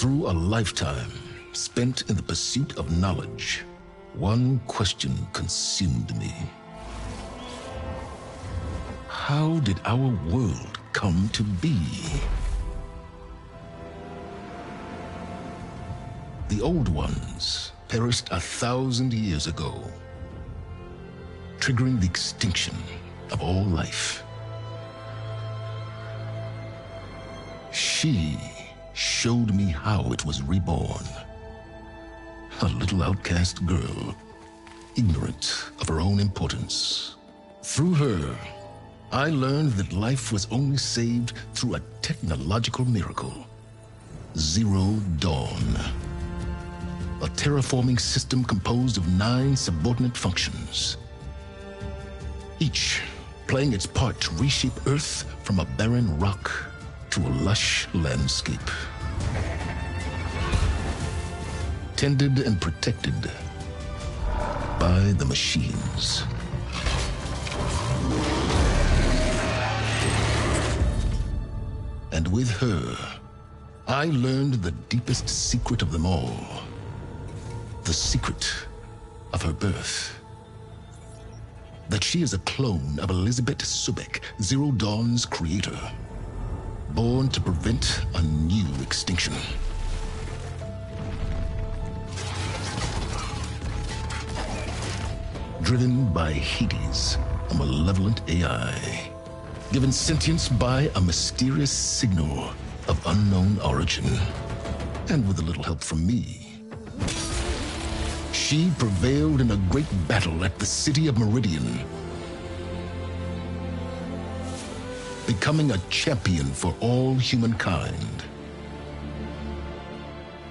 Through a lifetime spent in the pursuit of knowledge, one question consumed me. How did our world come to be? The old ones perished 1,000 years ago, triggering the extinction of all life. She showed me how it was reborn. A little outcast girl, ignorant of her own importance. Through her, I learned that life was only saved through a technological miracle. Zero Dawn. A terraforming system composed of 9 subordinate functions, each playing its part to reshape Earth from a barren rock to a lush landscape. Tended and protected by the machines. And with her, I learned the deepest secret of them all. The secret of her birth. That she is a clone of Elizabeth Subek, Zero Dawn's creator. Born to prevent a new extinction. Driven by Hades, a malevolent AI. Given sentience by a mysterious signal of unknown origin. And with a little help from me, she prevailed in a great battle at the city of Meridian, becoming a champion for all humankind.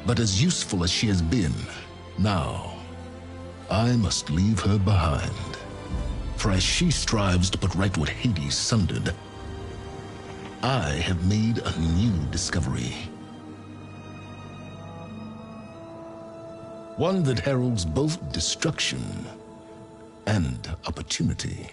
But as useful as she has been, now I must leave her behind. For as she strives to put right what Hades sundered, I have made a new discovery. One that heralds both destruction and opportunity.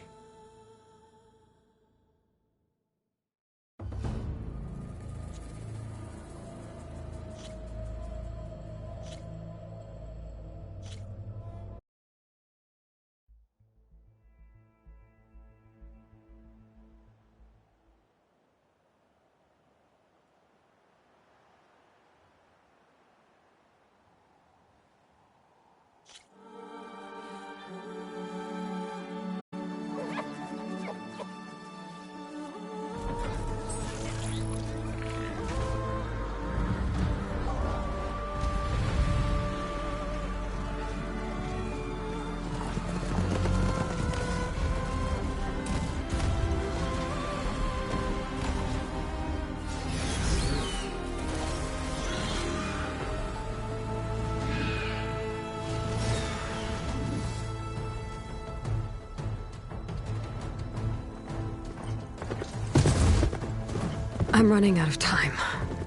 I'm running out of time,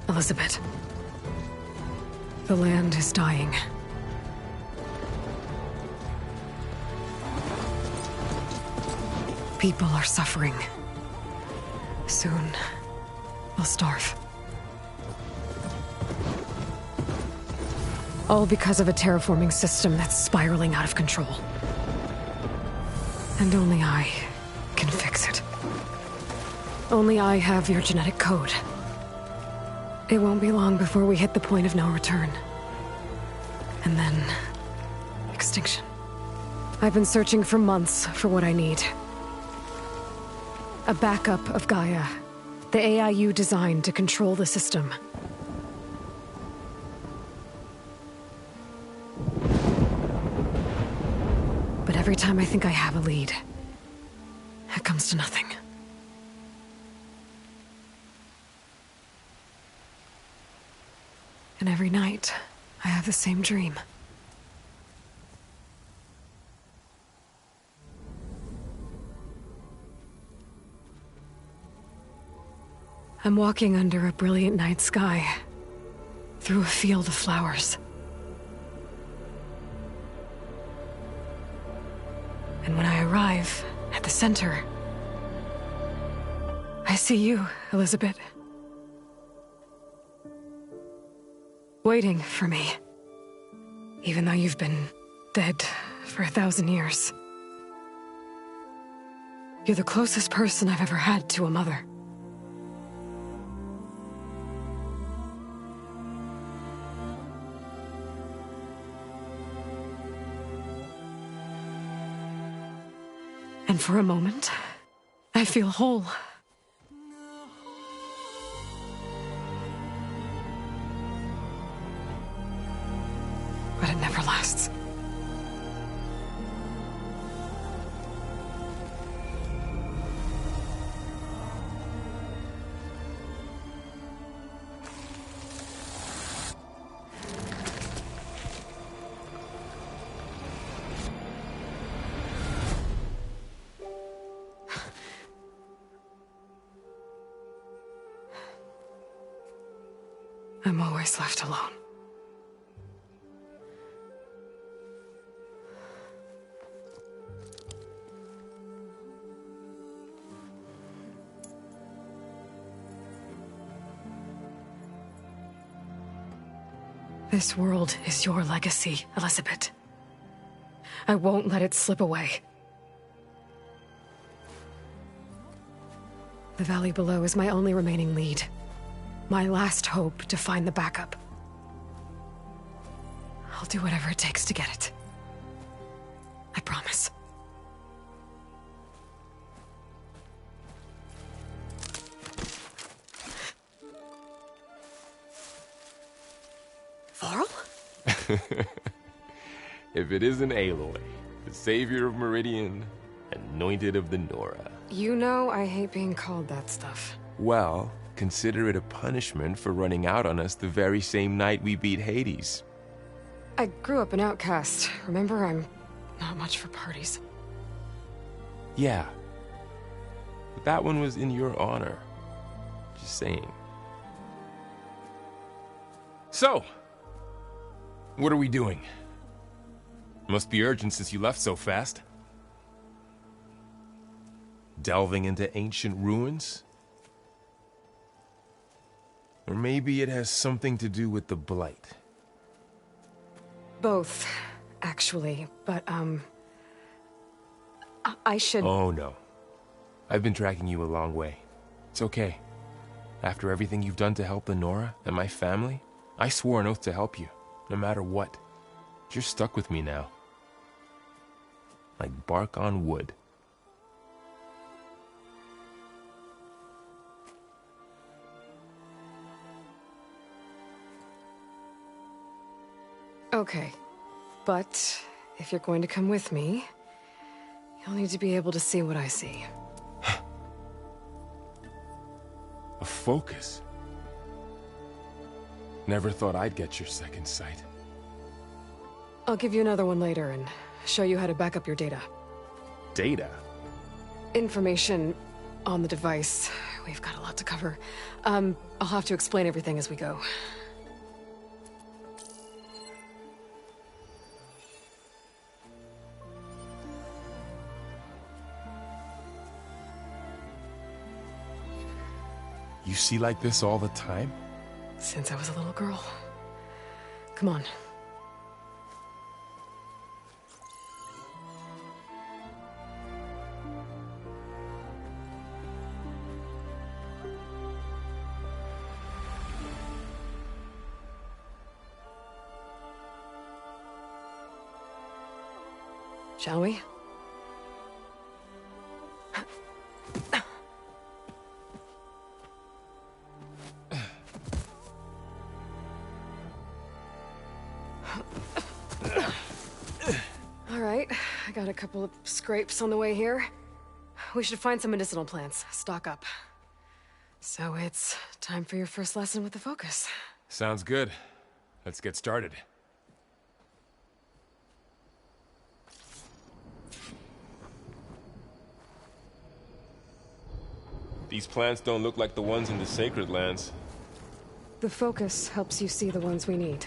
Elizabeth. The land is dying. People are suffering. Soon, they'll starve. All because of a terraforming system that's spiraling out of control. And only I can fix it. Only I have your genetic code. It won't be long before we hit the point of no return. And then, extinction. I've been searching for months for what I need. A backup of Gaia, the AI you designed to control the system. But every time I think I have a lead, it comes to nothing. And every night, I have the same dream. I'm walking under a brilliant night sky, through a field of flowers. And when I arrive at the center, I see you, Elizabeth. Waiting for me. Even though you've been dead for 1,000 years. You're the closest person I've ever had to a mother. And for a moment, I feel whole. But it never lasts. I'm always left alone. This world is your legacy, Elizabeth. I won't let it slip away. The valley below is my only remaining lead. My last hope to find the backup. I'll do whatever it takes to get it. I promise. Varl? If it isn't Aloy, the savior of Meridian, anointed of the Nora. You know I hate being called that stuff. Well, consider it a punishment for running out on us the very same night we beat Hades. I grew up an outcast. Remember, I'm not much for parties. Yeah. But that one was in your honor. Just saying. So, what are we doing? Must be urgent since you left so fast. Delving into ancient ruins? Or maybe it has something to do with the Blight. Both, actually, but, I should... Oh, no. I've been tracking you a long way. It's okay. After everything you've done to help the Nora and my family, I swore an oath to help you, no matter what. You're stuck with me now. Like bark on wood. Okay, but if you're going to come with me, you'll need to be able to see what I see. A focus? Never thought I'd get your second sight. I'll give you another one later and show you how to back up your data. Data? Information on the device. We've got a lot to cover. I'll have to explain everything as we go. You see like this all the time? Since I was a little girl. Come on. Shall we? All right, I got a couple of scrapes on the way here. We should find some medicinal plants, stock up. So it's time for your first lesson with the Focus. Sounds good. Let's get started. These plants don't look like the ones in the Sacred Lands. The Focus helps you see the ones we need.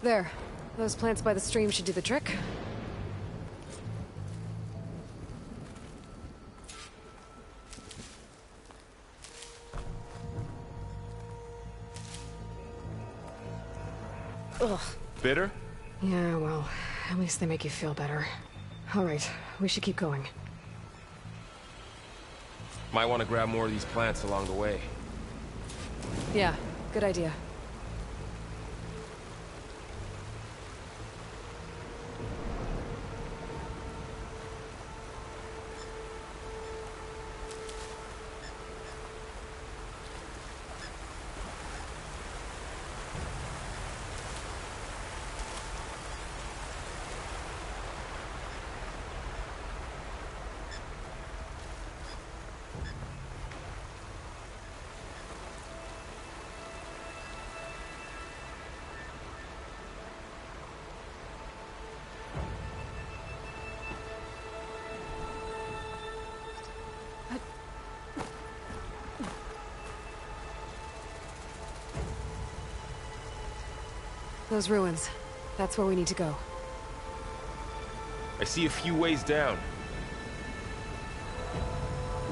There. Those plants by the stream should do the trick. Ugh. Bitter? Yeah, well, at least they make you feel better. Alright, we should keep going. Might want to grab more of these plants along the way. Yeah, good idea. Those ruins. That's where we need to go. I see a few ways down.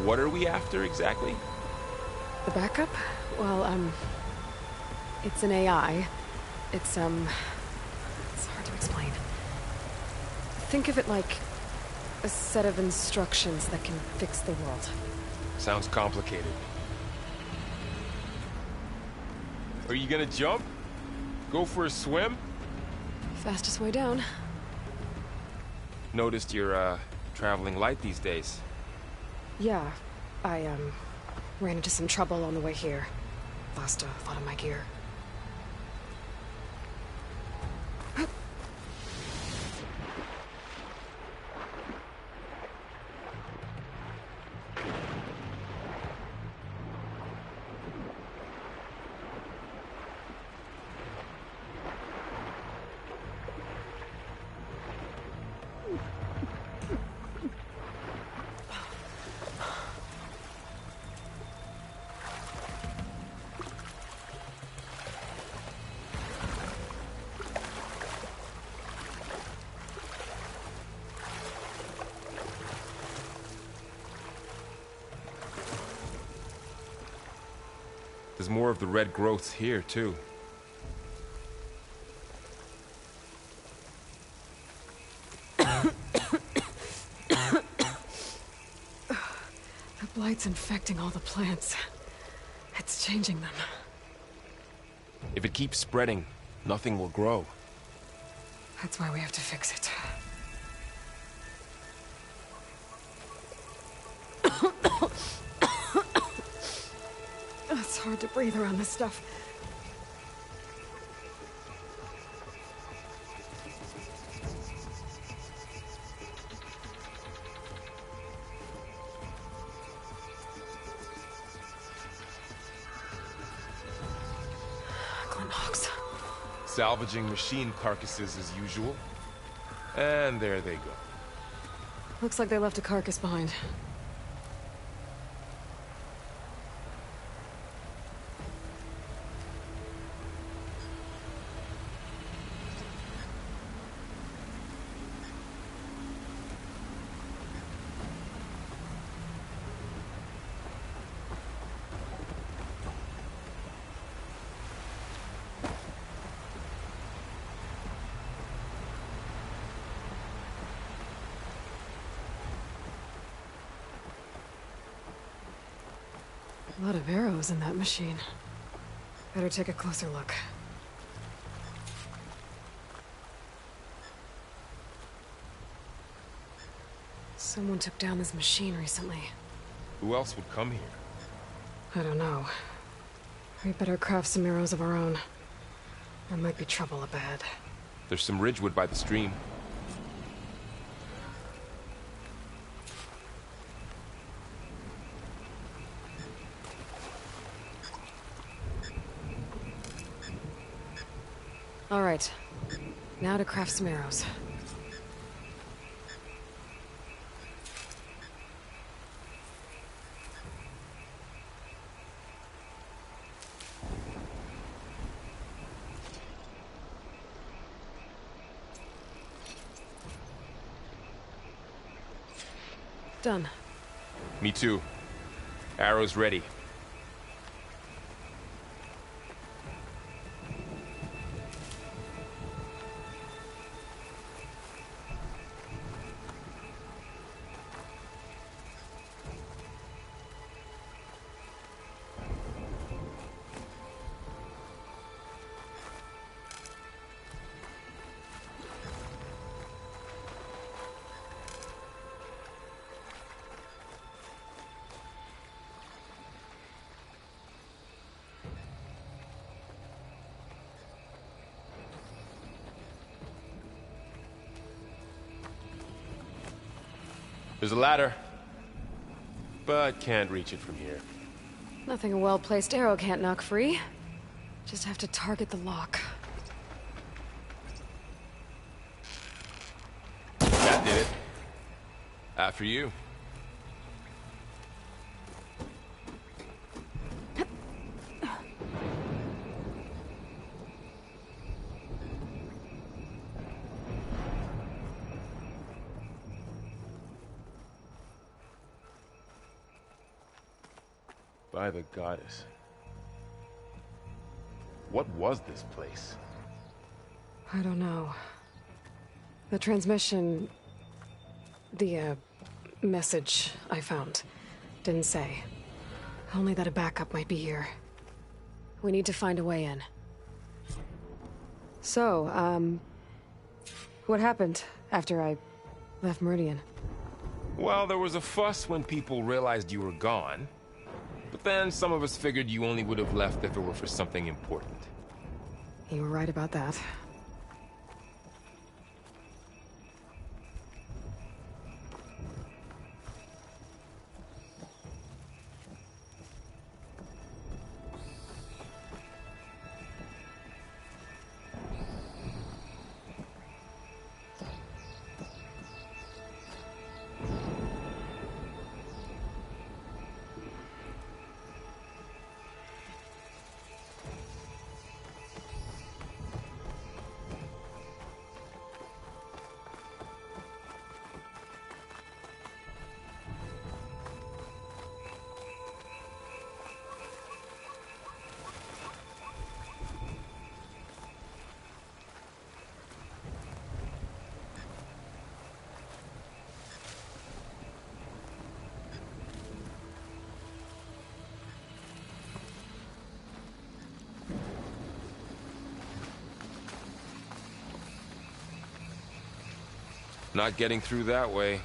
What are we after exactly? The backup? Well, it's an AI. It's hard to explain. Think of it like a set of instructions that can fix the world. Sounds complicated. Are you gonna jump? Go for a swim? Fastest way down. Noticed you're, traveling light these days. Yeah, I, ran into some trouble on the way here. Lost a lot of my gear. There's more of the red growths here, too. The blight's infecting all the plants. It's changing them. If it keeps spreading, nothing will grow. That's why we have to fix it. It's hard to breathe around this stuff. Salvaging machine carcasses as usual. And there they go. Looks like they left a carcass behind. A lot of arrows in that machine. Better take a closer look. Someone took down this machine recently. Who else would come here? I don't know. We better craft some arrows of our own. There might be trouble up ahead. There's some ridgewood by the stream. All right. Now to craft some arrows. Done. Me too. Arrows ready. There's a ladder, but can't reach it from here. Nothing a well-placed arrow can't knock free. Just have to target the lock. That did it. After you. By the goddess. What was this place? I don't know. The transmission... The, message I found didn't say. Only that a backup might be here. We need to find a way in. So, what happened after I left Meridian? Well, there was a fuss when people realized you were gone. But then some of us figured you only would have left if it were for something important. You were right about that. Not getting through that way.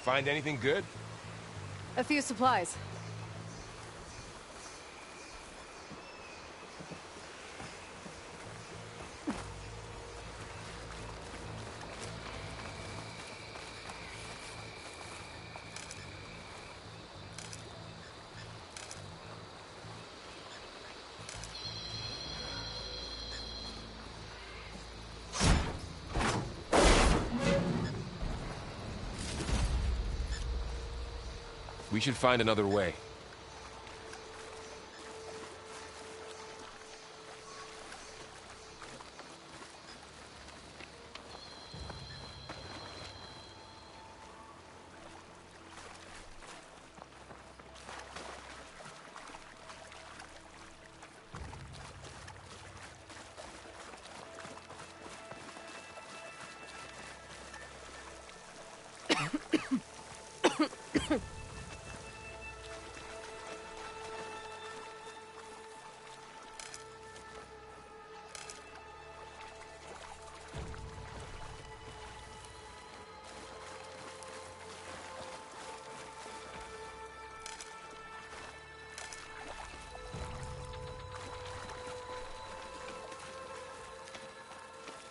Find anything good? A few supplies. We should find another way.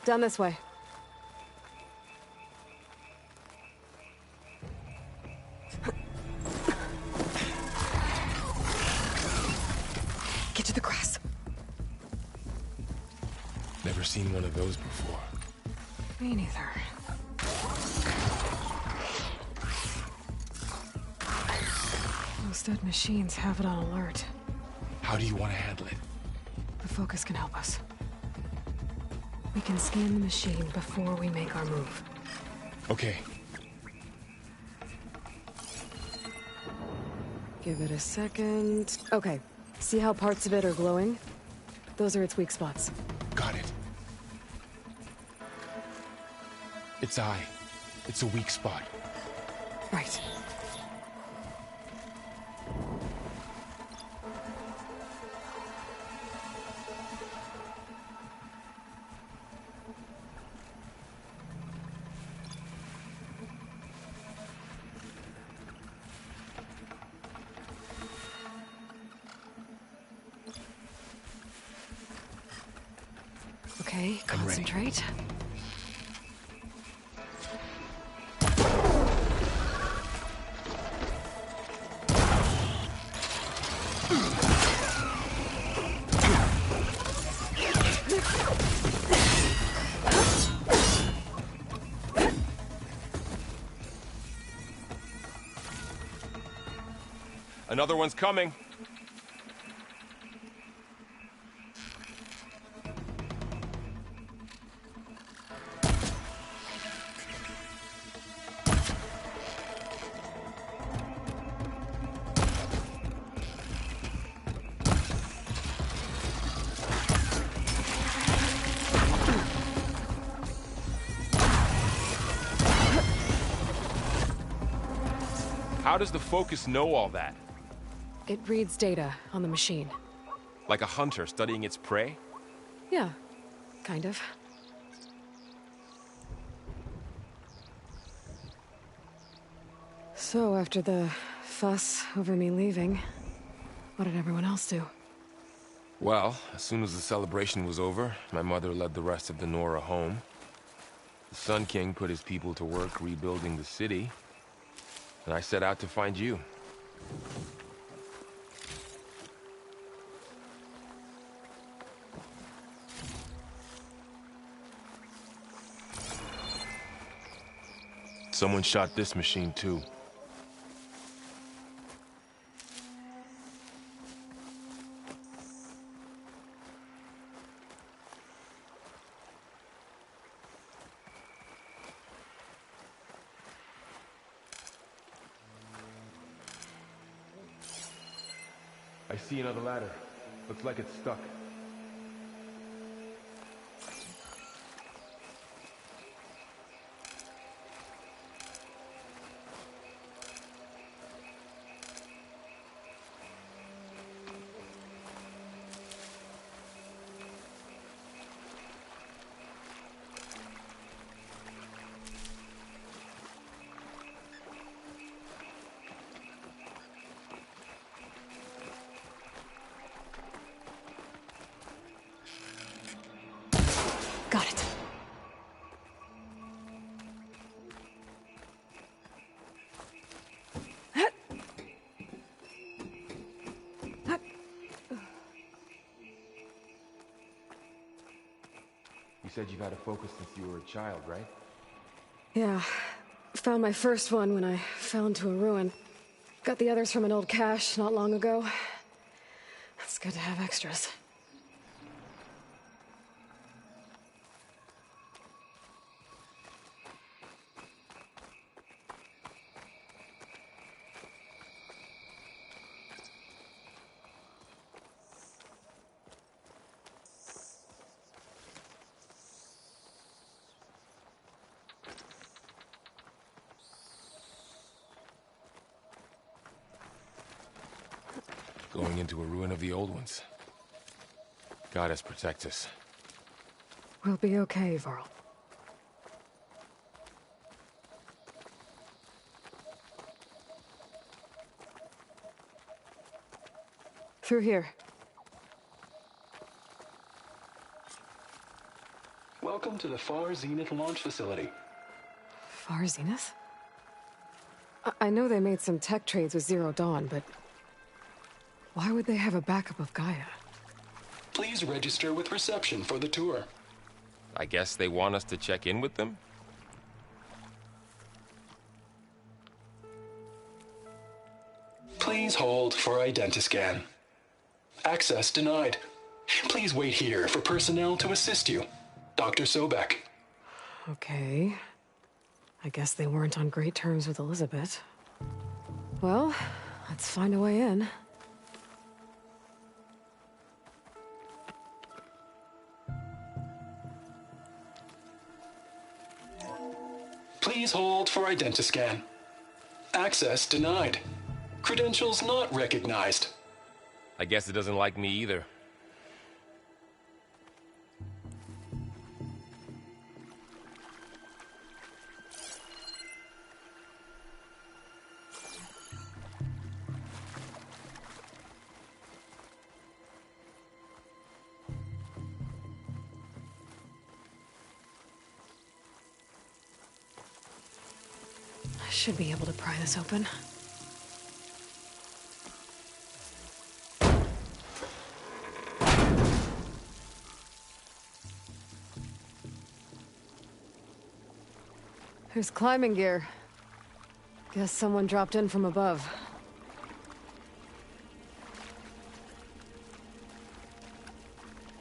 Down this way. Get to the grass. Never seen one of those before. Me neither. Those dead machines have it on alert. How do you want to handle it? The focus can help us. We can scan the machine before we make our move. Okay. Give it a second. Okay. See how parts of it are glowing? Those are its weak spots. Got it. Its eye. It's a weak spot. Right. Okay, concentrate. Another one's coming. How does the Focus know all that? It reads data on the machine. Like a hunter studying its prey? Yeah, kind of. So, after the fuss over me leaving, what did everyone else do? Well, as soon as the celebration was over, my mother led the rest of the Nora home. The Sun King put his people to work rebuilding the city, and I set out to find you. Someone shot this machine too. I see another ladder. Looks like it's stuck. Got it. You said you've had a Focus since you were a child, right? Yeah. Found my first one when I fell into a ruin. Got the others from an old cache not long ago. It's good to have extras. Going into a ruin of the old ones. Goddess protect us. We'll be okay, Varl. Through here. Welcome to the Far Zenith launch facility. Far Zenith? I know they made some tech trades with Zero Dawn, but why would they have a backup of Gaia? Please register with reception for the tour. I guess they want us to check in with them? Please hold for identiscan. Access denied. Please wait here for personnel to assist you. Dr. Sobek. Okay. I guess they weren't on great terms with Elizabeth. Well, let's find a way in. Please hold for identiscan. Access denied. Credentials not recognized. I guess it doesn't like me either. Should be able to pry this open. There's climbing gear. Guess someone dropped in from above.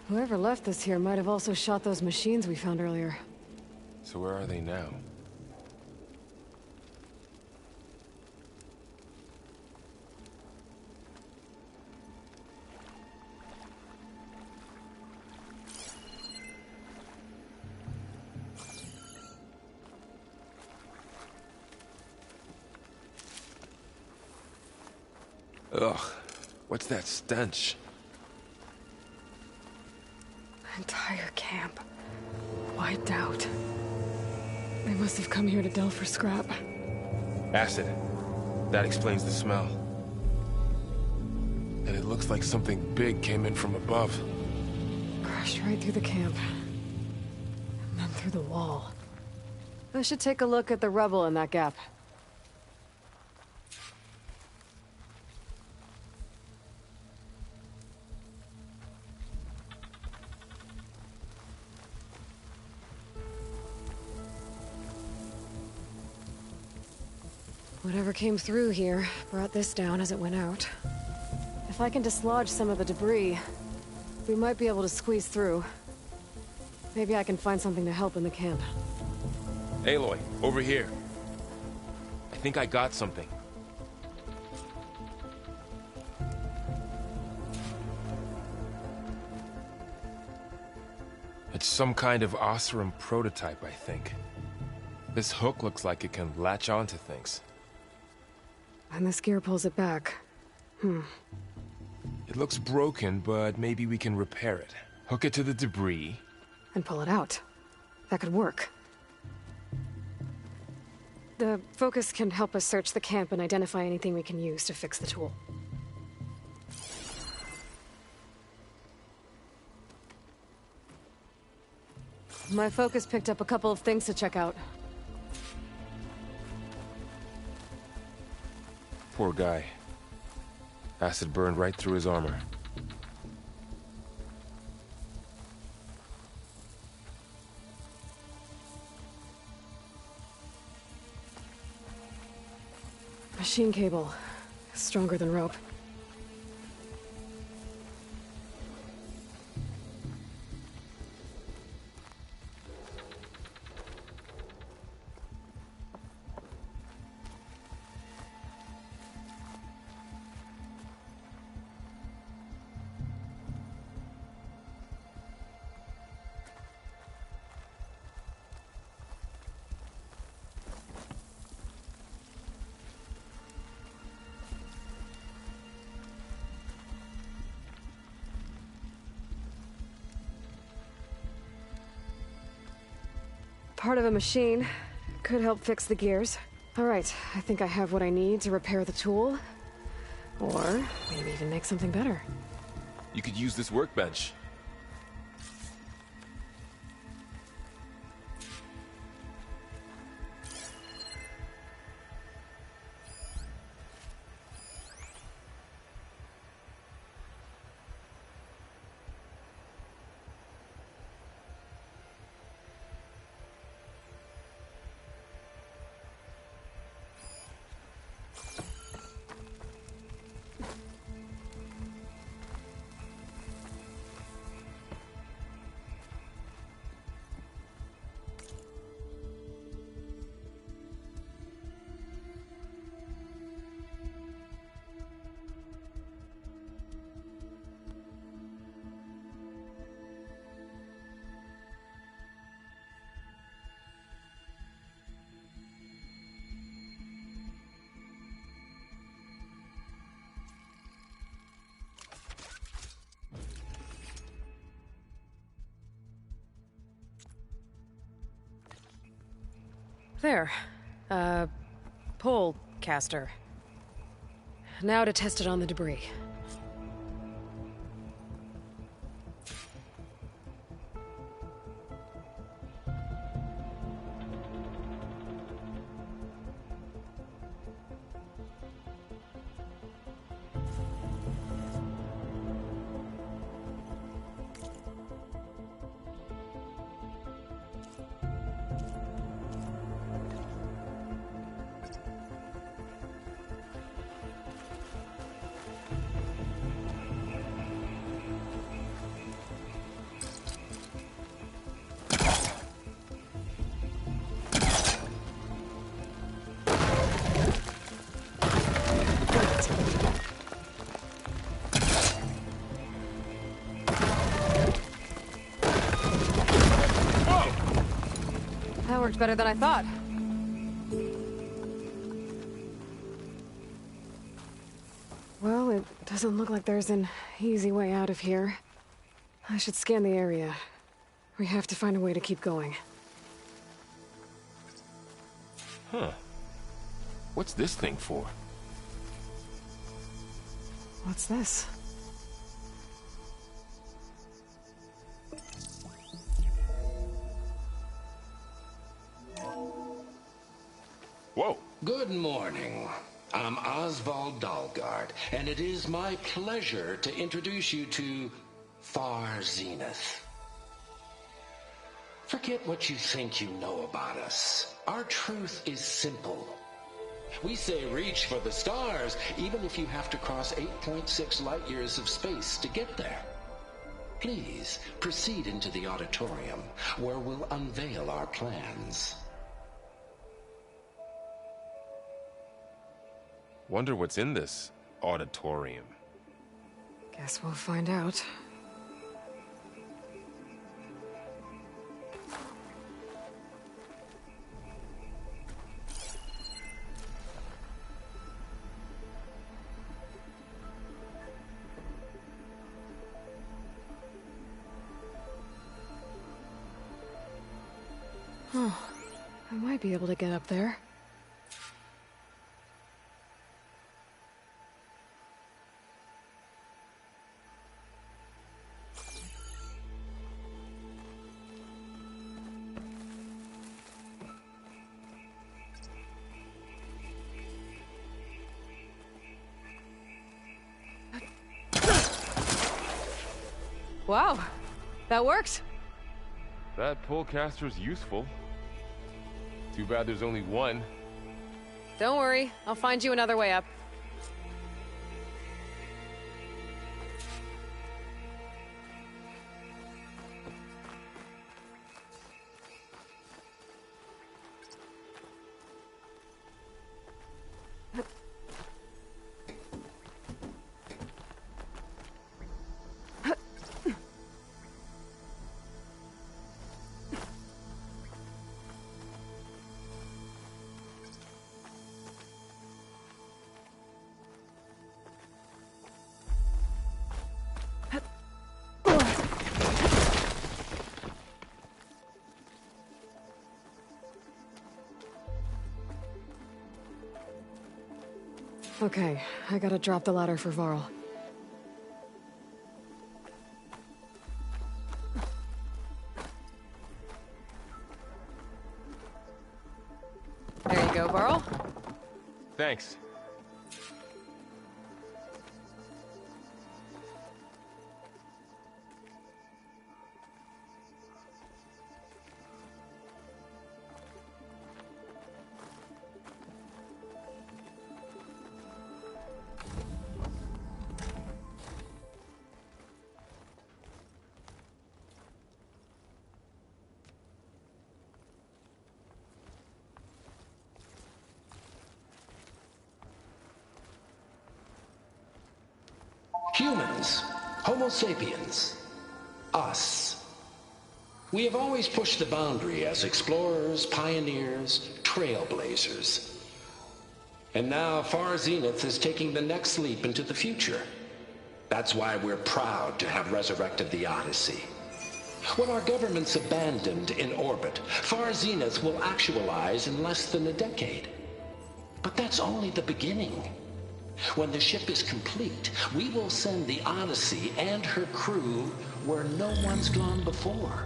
Whoever left this here might have also shot those machines we found earlier. So where are they now? Ugh, what's that stench? Entire camp. Wiped out. They must have come here to delve for scrap. Acid. That explains the smell. And it looks like something big came in from above. Crashed right through the camp. And then through the wall. I should take a look at the rubble in that gap. Whatever came through here brought this down as it went out. If I can dislodge some of the debris, we might be able to squeeze through. Maybe I can find something to help in the camp. Aloy, over here. I think I got something. It's some kind of Osram prototype, I think. This hook looks like it can latch onto things. And this gear pulls it back. It looks broken, but maybe we can repair it. Hook it to the debris. And pull it out. That could work. The focus can help us search the camp and identify anything we can use to fix the tool. My focus picked up a couple of things to check out. Poor guy. Acid burned right through his armor. Machine cable. Stronger than rope. Part of a machine. Could help fix the gears. Alright, I think I have what I need to repair the tool. Or maybe even make something better. You could use this workbench. There. Pole caster. Now to test it on the debris. That worked better than I thought. Well, it doesn't look like there's an easy way out of here. I should scan the area. We have to find a way to keep going. Huh. What's this thing for? What's this? Whoa. Good morning. I'm Oswald Dalgard, and it is my pleasure to introduce you to Far Zenith. Forget what you think you know about us. Our truth is simple. We say reach for the stars, even if you have to cross 8.6 light years of space to get there. Please proceed into the auditorium, where we'll unveil our plans. Wonder what's in this auditorium. Guess we'll find out. Oh, I might be able to get up there. Wow, that worked. That pullcaster's useful. Too bad there's only one. Don't worry, I'll find you another way up. Okay, I gotta drop the ladder for Varl. There you go, Varl. Thanks. Humans, Homo sapiens, us. We have always pushed the boundary as explorers, pioneers, trailblazers. And now Far Zenith is taking the next leap into the future. That's why we're proud to have resurrected the Odyssey. When our government's abandoned in orbit, Far Zenith will actualize in less than a decade. But that's only the beginning. When the ship is complete, we will send the Odyssey and her crew where no one's gone before.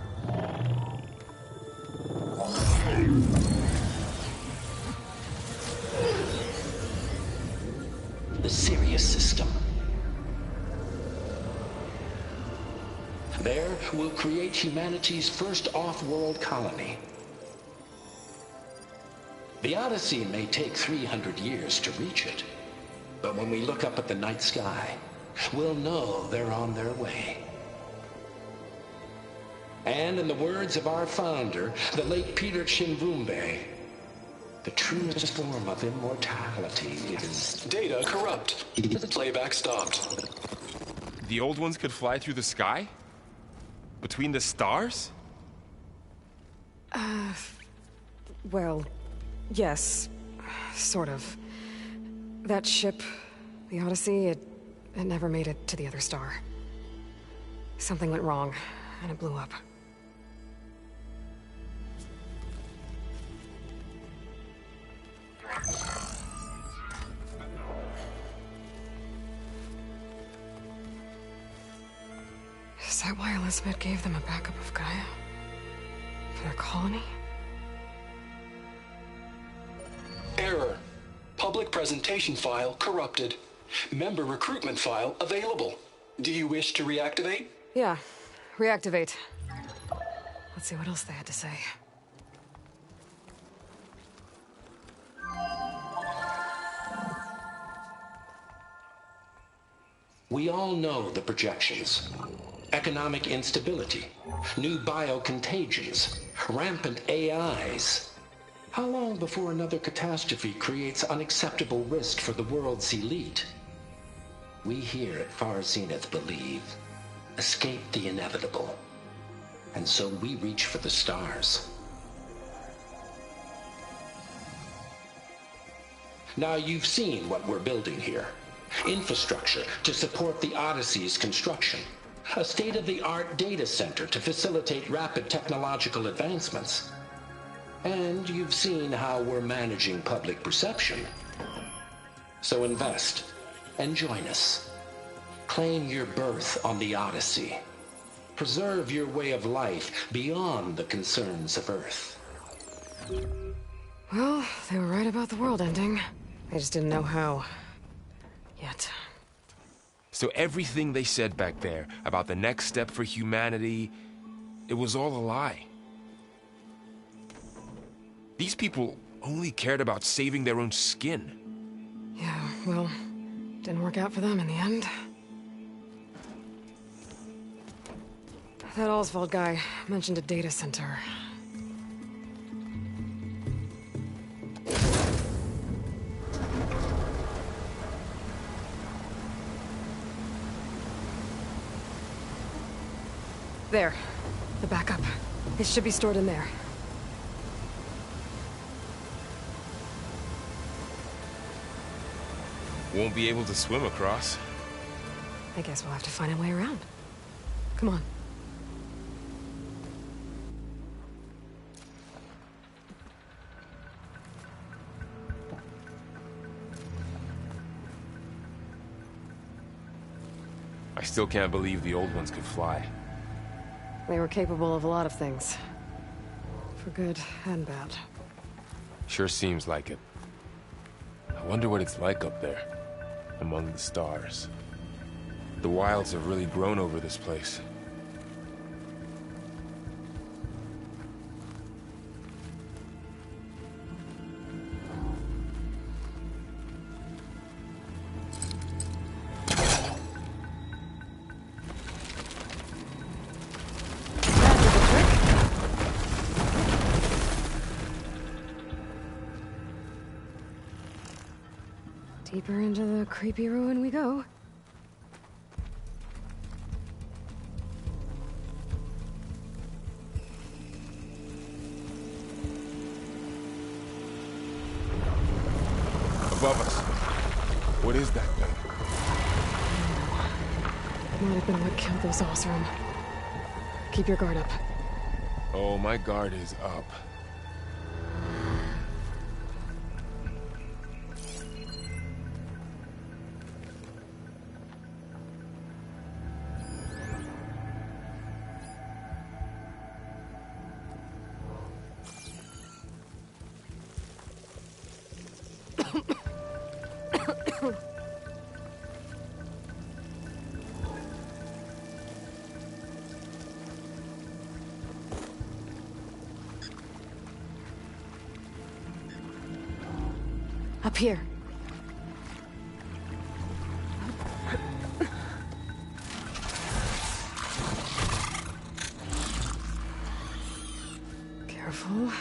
The Sirius system. There, we'll create humanity's first off-world colony. The Odyssey may take 300 years to reach it. But when we look up at the night sky, we'll know they're on their way. And in the words of our founder, the late Peter Chimvumbe, the truest form of immortality is... Data corrupt. Playback stopped. The old ones could fly through the sky? Between the stars? Well, yes. Sort of. That ship, the Odyssey, it never made it to the other star. Something went wrong, and it blew up. Is that why Elizabeth gave them a backup of Gaia? For their colony? Error. Public presentation file corrupted. Member recruitment file available. Do you wish to reactivate? Yeah. Reactivate. Let's see what else they had to say. We all know the projections. Economic instability, new biocontagions, rampant AIs. How long before another catastrophe creates unacceptable risk for the world's elite? We here at Far Zenith believe, escape the inevitable. And so we reach for the stars. Now you've seen what we're building here. Infrastructure to support the Odyssey's construction. A state-of-the-art data center to facilitate rapid technological advancements. And you've seen how we're managing public perception. So invest and join us. Claim your berth on the Odyssey. Preserve your way of life beyond the concerns of Earth. Well, they were right about the world ending. They just didn't know how. Yet. So everything they said back there about the next step for humanity, it was all a lie. These people only cared about saving their own skin. Yeah, well, didn't work out for them in the end. That Oswald guy mentioned a data center. There. The backup. It should be stored in there. Won't be able to swim across. I guess we'll have to find a way around. Come on. I still can't believe the old ones could fly. They were capable of a lot of things. For good and bad. Sure seems like it. I wonder what it's like up there, among the stars. The wilds have really grown over this place. Deeper into the creepy ruin we go. Above us. What is that thing? Might have been what killed those Osram. Keep your guard up. Oh, my guard is up. Up here. Careful.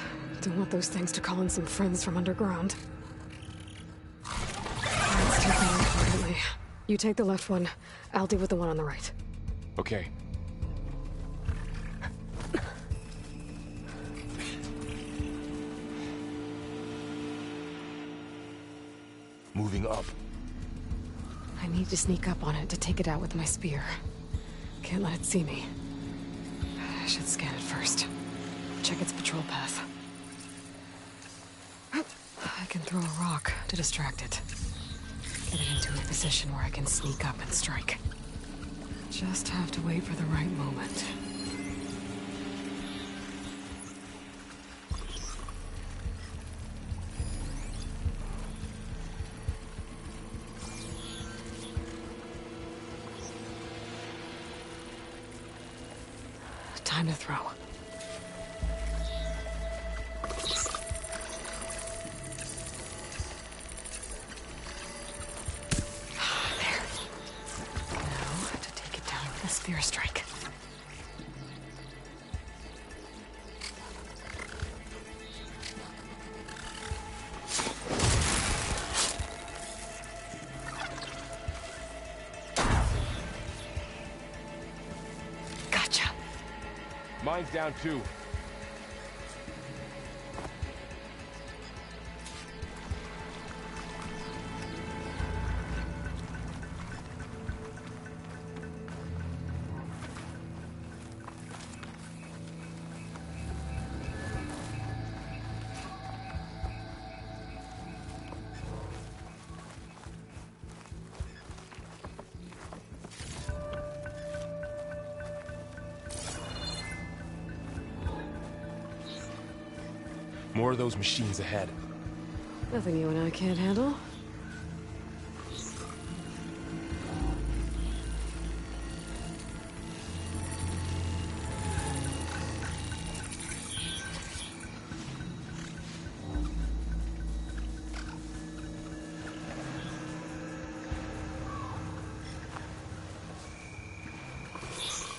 Don't want those things to call in some friends from underground. Let's take them quietly. You take the left one. I'll deal with the one on the right. Okay. moving up. I need to sneak up on it to take it out with my spear. Can't let it see me. I should scan it first. Check its patrol path. I can throw a rock to distract it. Get it into a position where I can sneak up and strike. Just have to wait for the right moment. Time to throw. There. Now to take it down with a spear strike. Gotcha. Mine's down too. More of those machines ahead. Nothing you and I can't handle.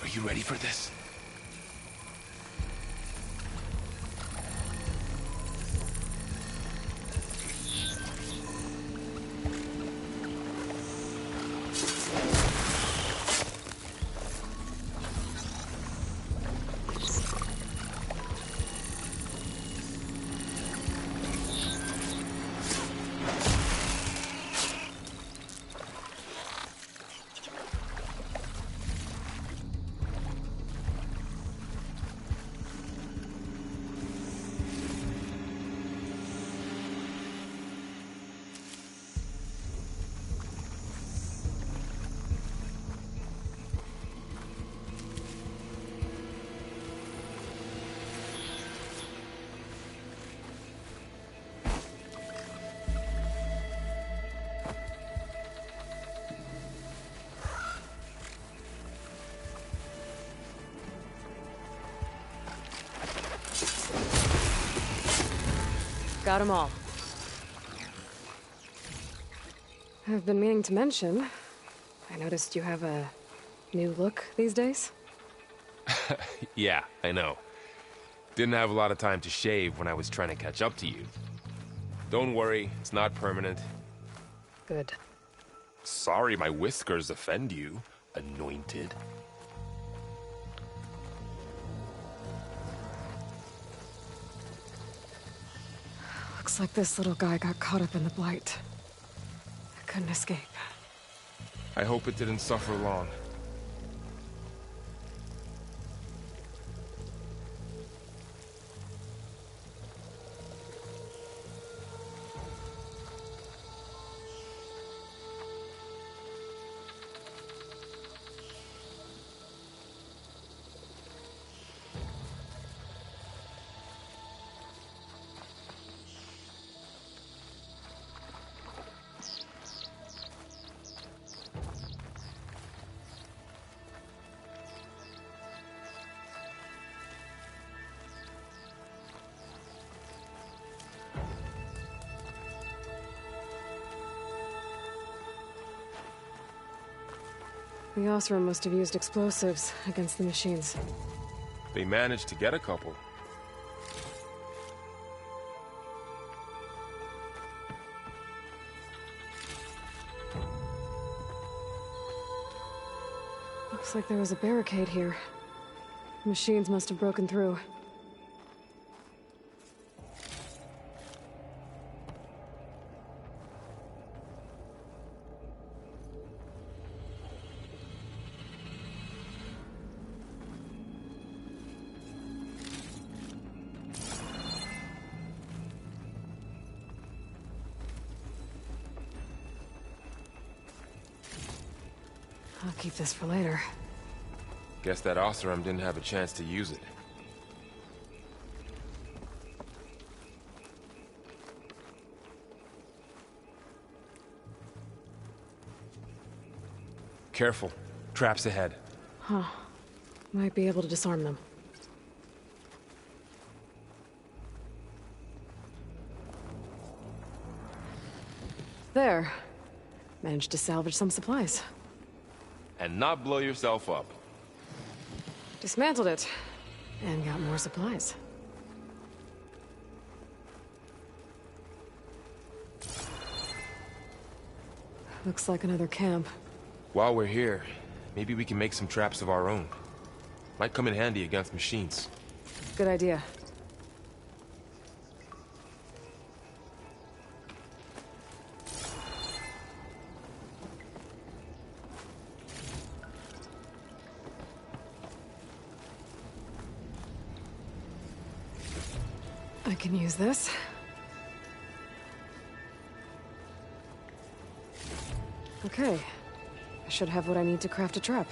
Are you ready for this? Got them all. I've been meaning to mention, I noticed you have a new look these days. Yeah, I know. Didn't have a lot of time to shave when I was trying to catch up to you. Don't worry, it's not permanent. Good. Sorry my whiskers offend you, anointed. Looks like this little guy got caught up in the blight. I couldn't escape. I hope it didn't suffer long. The Osram must have used explosives against the machines. They managed to get a couple. Looks like there was a barricade here. Machines must have broken through. keep this for later. Guess that Oseram didn't have a chance to use it. Careful. Traps ahead. Huh. Might be able to disarm them. There. Managed to salvage some supplies. And not blow yourself up. Dismantled it. And got more supplies. Looks like another camp. While we're here, maybe we can make some traps of our own. Might come in handy against machines. Good idea. I can use this. Okay. I should have what I need to craft a trap.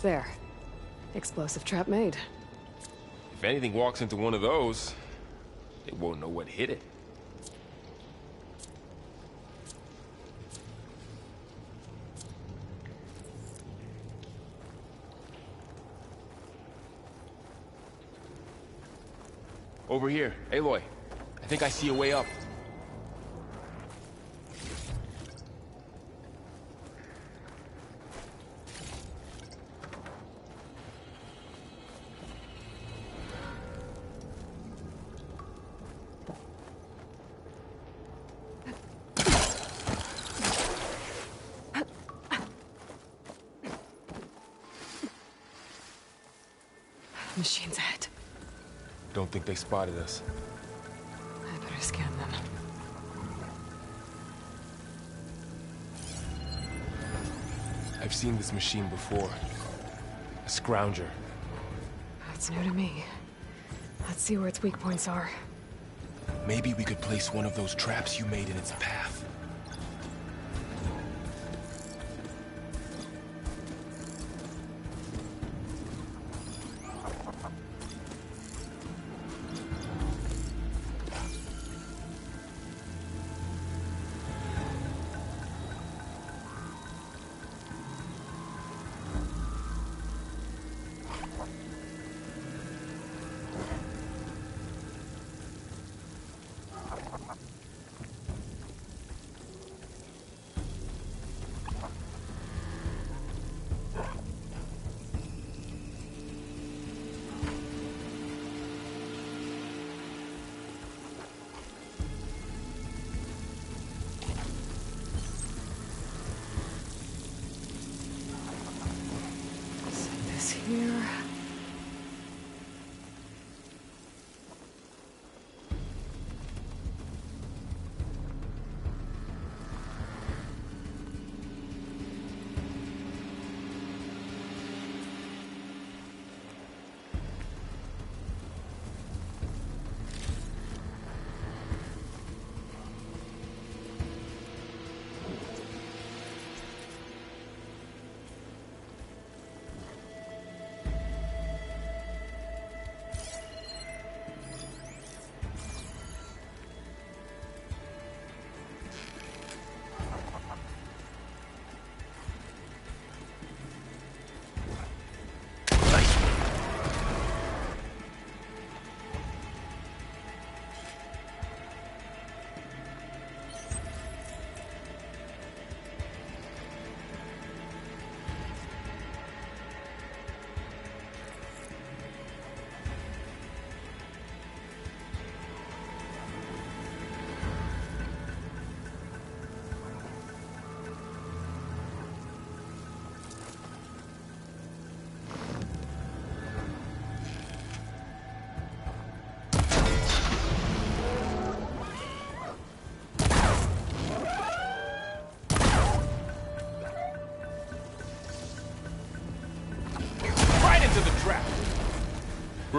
There. Explosive trap made. If anything walks into one of those, they won't know what hit it. Over here, Aloy. I think I see a way up. Machines ahead. Don't think they spotted us. I better scan them. I've seen this machine before. A scrounger. That's new to me. Let's see where its weak points are. Maybe we could place one of those traps you made in its path.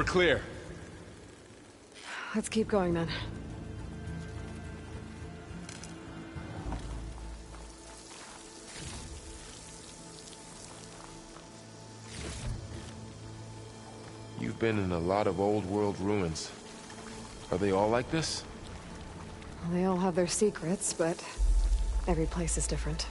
We're clear. Let's keep going then. You've been in a lot of old world ruins. Are they all like this? Well, they all have their secrets, but every place is different.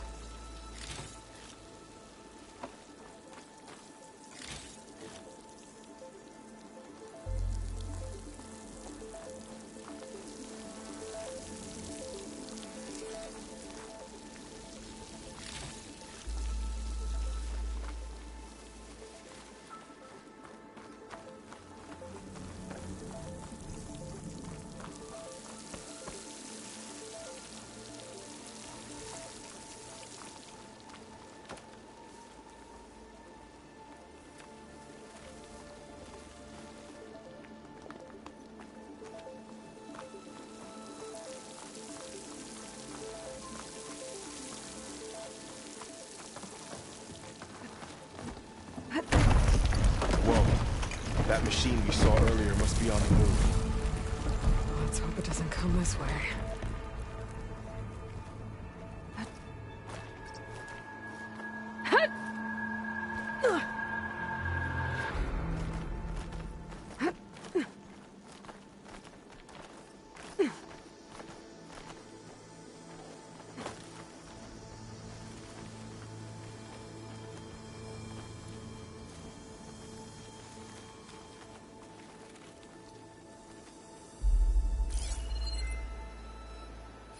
Whoa. That machine we saw earlier must be on the move. Let's hope it doesn't come this way.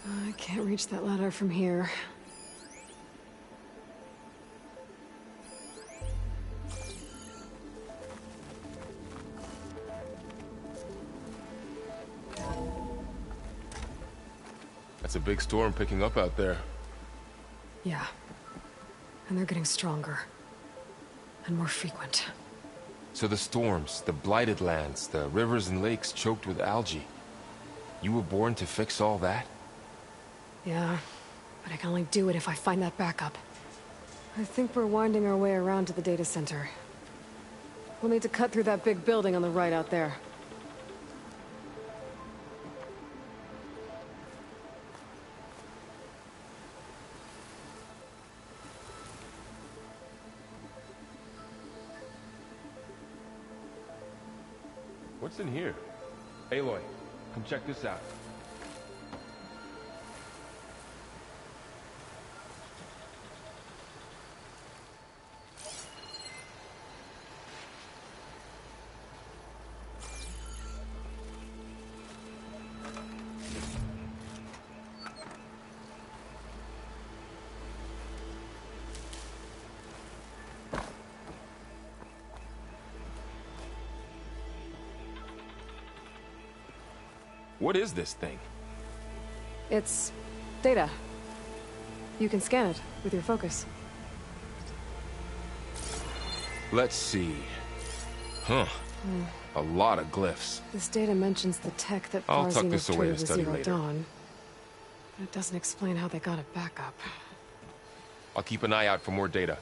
I can't reach that ladder from here. That's a big storm picking up out there. Yeah. And they're getting stronger. And more frequent. So the storms, the blighted lands, the rivers and lakes choked with algae. You were born to fix all that? Yeah, but I can only do it if I find that backup. I think we're winding our way around to the data center. We'll need to cut through that big building on the right out there. What's in here? Aloy, come check this out. What is this thing? It's data. You can scan it with your focus. Let's see. Huh. A lot of glyphs. This data mentions the tech that I'll tuck Farzina this away to traded with study Zero later. Dawn. But it doesn't explain how they got it back up. I'll keep an eye out for more data.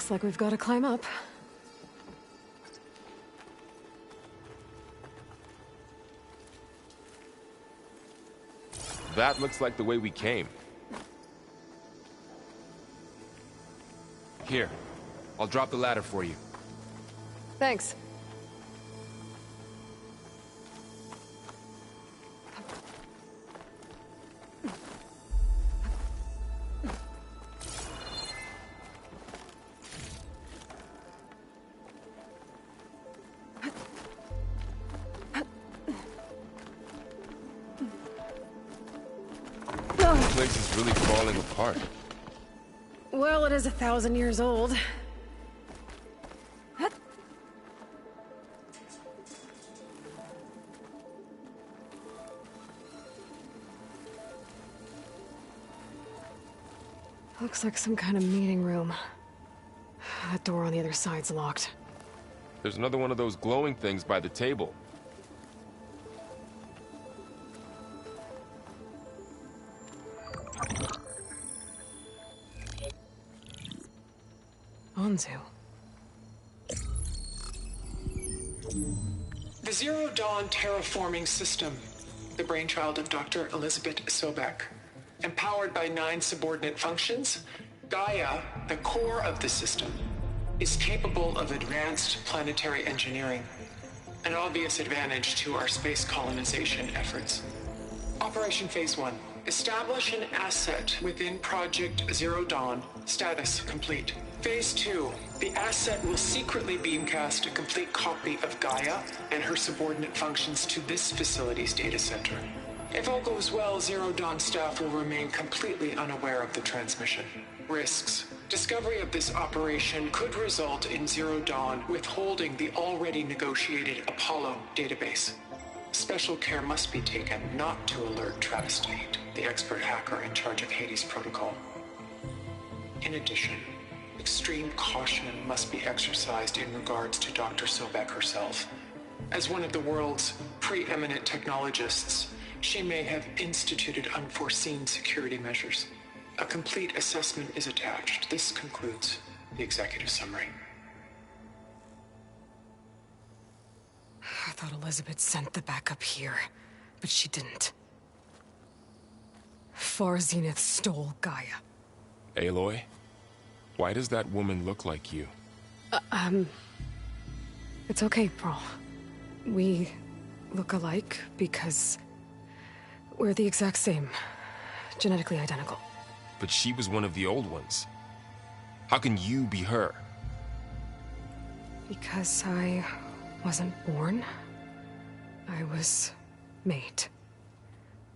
Looks like we've got to climb up. That looks like the way we came. Here, I'll drop the ladder for you. Thanks. The place is really falling apart. Well, it is 1,000 years old. Looks like some kind of meeting room. That door on the other side's locked. There's another one of those glowing things by the table. Anzu. The Zero Dawn terraforming system, the brainchild of Dr. Elizabeth Sobek. Empowered by 9 subordinate functions, Gaia, the core of the system, is capable of advanced planetary engineering, an obvious advantage to our space colonization efforts. Operation Phase 1. Establish an asset within Project Zero Dawn. Status complete. Phase 2. The asset will secretly beamcast a complete copy of Gaia and her subordinate functions to this facility's data center. If all goes well, Zero Dawn staff will remain completely unaware of the transmission. Risks. Discovery of this operation could result in Zero Dawn withholding the already negotiated Apollo database. Special care must be taken not to alert Travis Tate, the expert hacker in charge of Hades Protocol. In addition, extreme caution must be exercised in regards to Dr. Sobek herself. As one of the world's preeminent technologists, she may have instituted unforeseen security measures. A complete assessment is attached. This concludes the executive summary. I thought Elizabeth sent the backup here, but she didn't. Far Zenith stole Gaia. Aloy? Why does that woman look like you? It's okay, Pearl. We look alike because we're the exact same. Genetically identical. But she was one of the old ones. How can you be her? Because I wasn't born. I was made.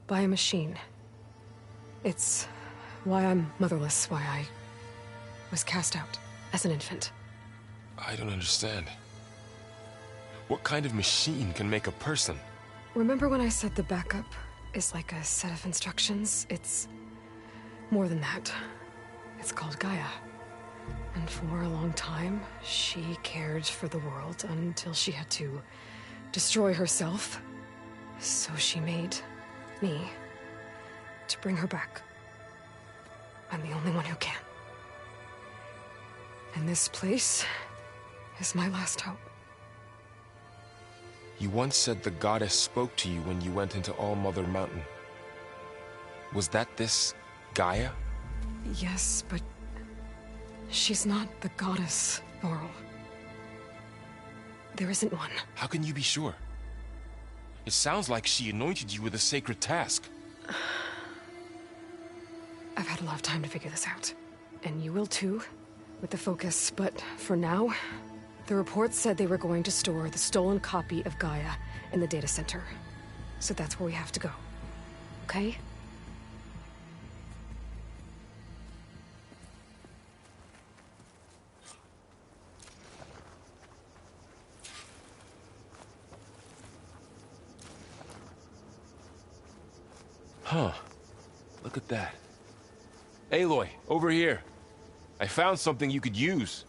By a machine. It's why I'm motherless, why I was cast out as an infant. I don't understand. What kind of machine can make a person? Remember when I said the backup is like a set of instructions? It's more than that. It's called Gaia. And for a long time, she cared for the world until she had to destroy herself. So she made me to bring her back. I'm the only one who can. And this place is my last hope. You once said the goddess spoke to you when you went into All Mother Mountain. Was that this Gaia? Yes, but she's not the goddess, Laurel. There isn't one. How can you be sure? It sounds like she anointed you with a sacred task. I've had a lot of time to figure this out. And you will too, with the focus. But for now, the reports said they were going to store the stolen copy of Gaia in the data center. So that's where we have to go. Okay? Huh. Look at that. Aloy, over here. I found something you could use.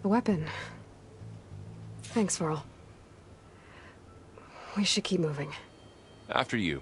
A weapon. Thanks, Varl. We should keep moving. After you.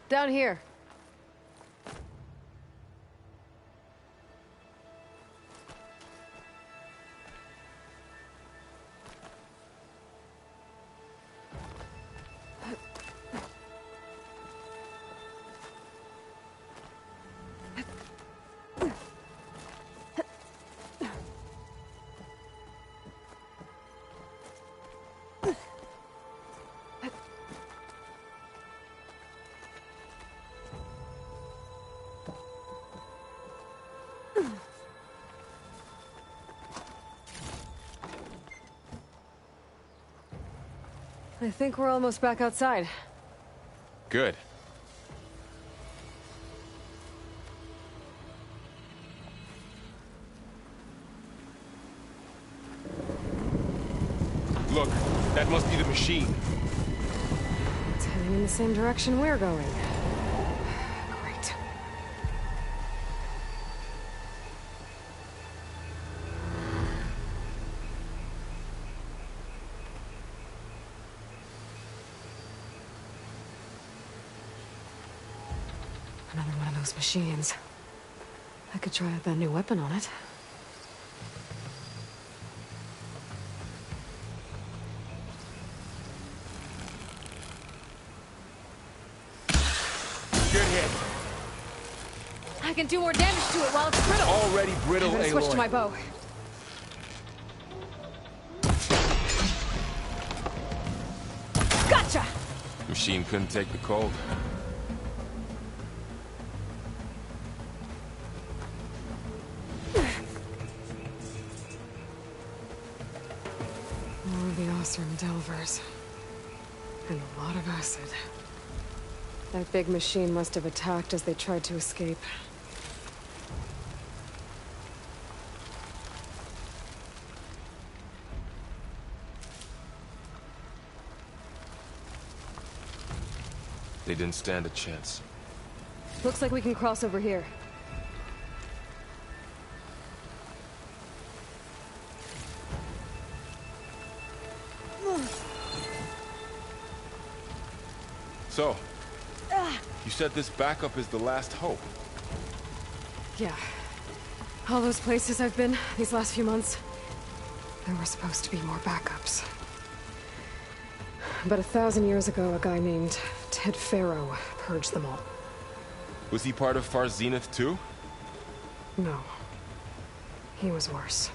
Down here. I think we're almost back outside. Good. Look, that must be the machine. It's heading in the same direction we're going. Great. Another one of those machines. I could try out that new weapon on it. Good hit. I can do more damage to it while it's brittle. Already brittle, I'm gonna switch Aloy. to my bow. Gotcha! Machine couldn't take the cold. More of the Osram Delvers. And a lot of acid. That big machine must have attacked as they tried to escape. They didn't stand a chance. Looks like we can cross over here. So, you said this backup is the last hope. Yeah. All those places I've been these last few months, there were supposed to be more backups. But 1,000 years ago, a guy named Ted Faro purged them all. Was he part of Far Zenith too? No. He was worse.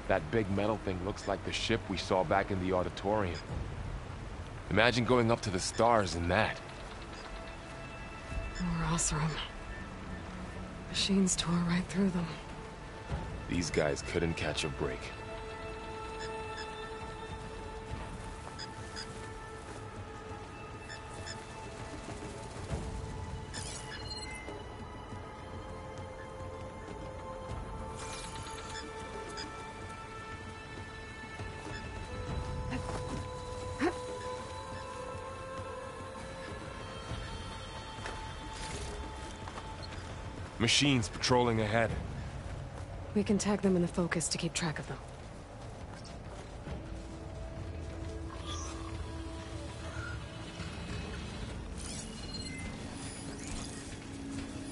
That big metal thing looks like the ship we saw back in the auditorium. Imagine going up to the stars in that. Or Osram. Machines tore right through them. These guys couldn't catch a break. Machines patrolling ahead. We can tag them in the focus to keep track of them.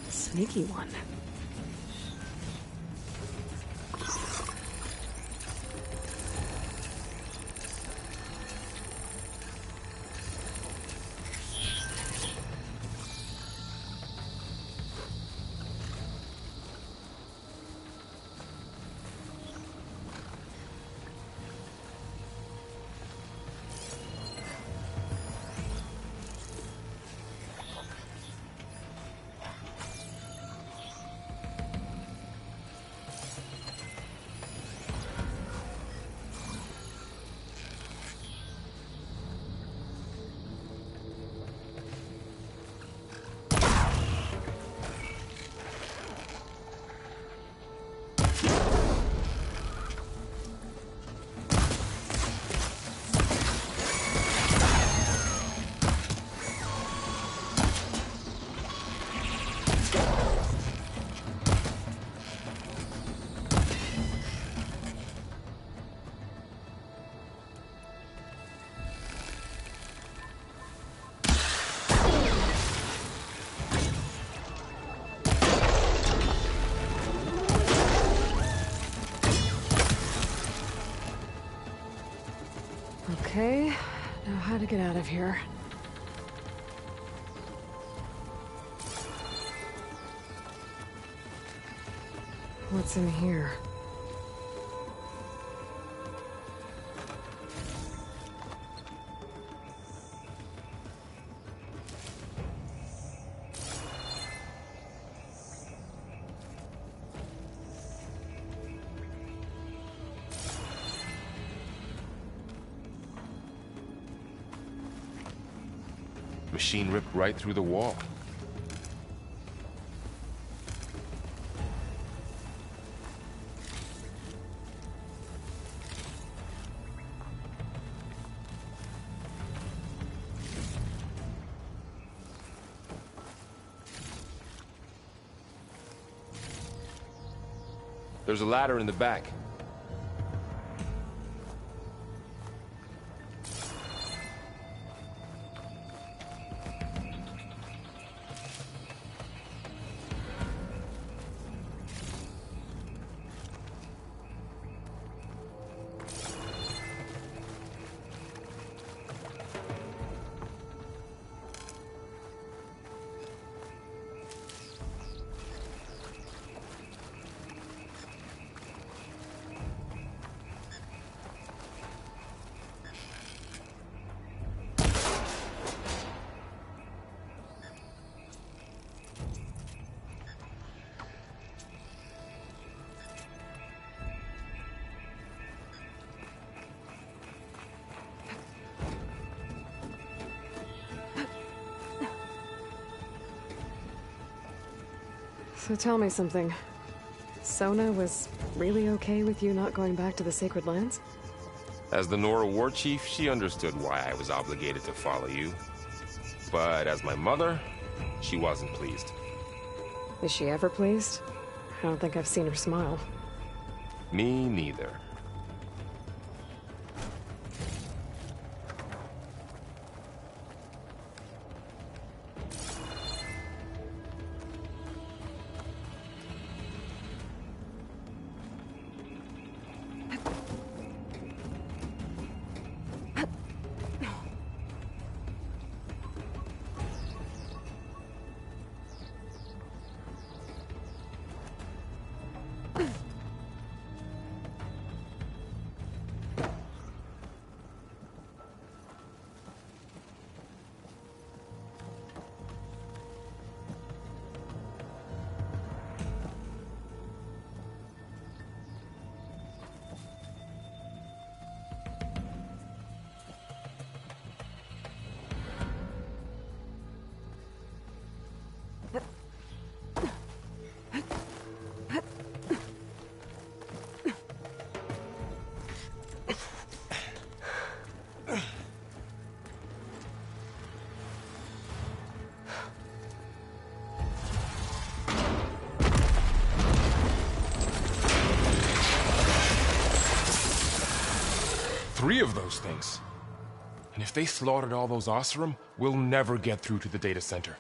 Sneaky one. Okay, now how to get out of here. What's in here? Machine ripped right through the wall. There's a ladder in the back. So tell me something. Sona was really okay with you not going back to the Sacred Lands? As the Nora war chief, she understood why I was obligated to follow you. But as my mother, she wasn't pleased. Is she ever pleased? I don't think I've seen her smile. Me neither. 3 of those things. And if they slaughtered all those Oseram, we'll never get through to the data center.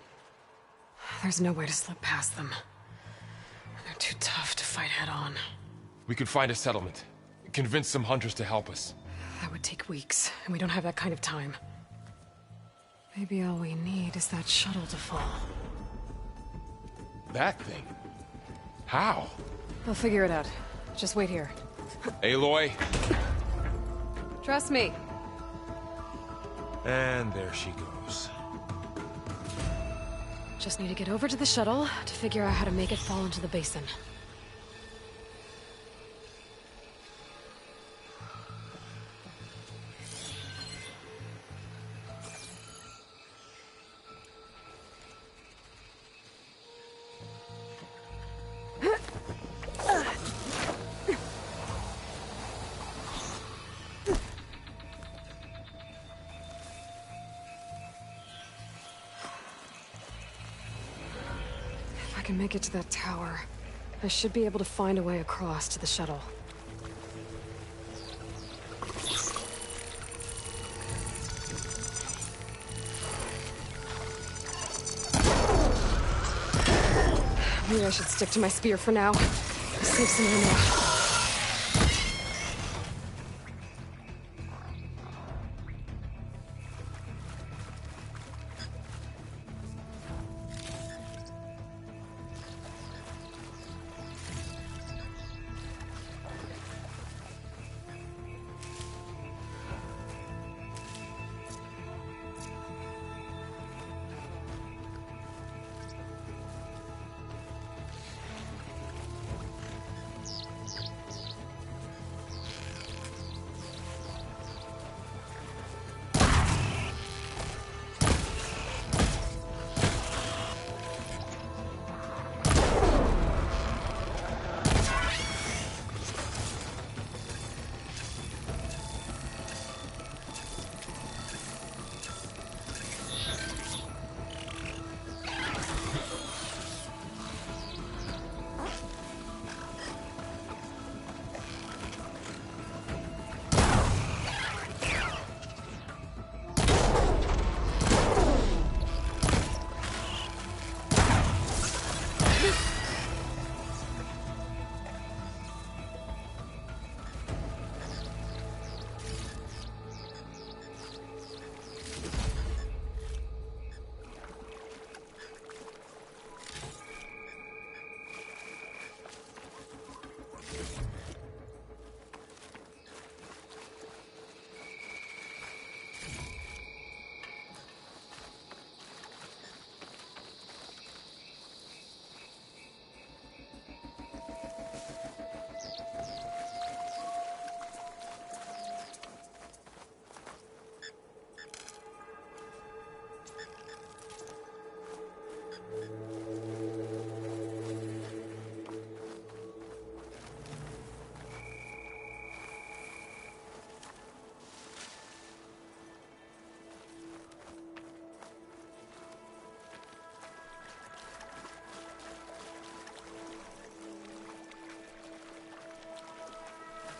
There's no way to slip past them. They're too tough to fight head-on. We could find a settlement. Convince some hunters to help us. That would take weeks, and we don't have that kind of time. Maybe all we need is that shuttle to fall. That thing? How? I'll figure it out. Just wait here. Aloy. Trust me. And there she goes. Just need to get over to the shuttle to figure out how to make it fall into the basin. If I can make it to that tower, I should be able to find a way across to the shuttle. Maybe I should stick to my spear for now. Save some ammo.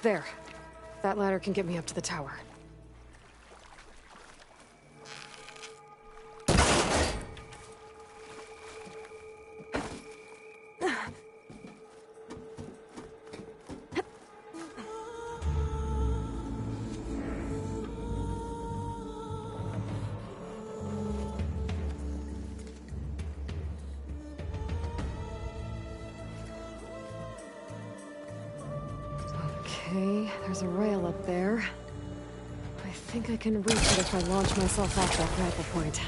There. That ladder can get me up to the tower. Okay, there's a rail up there. I think I can reach it if I launch myself off that grapple point.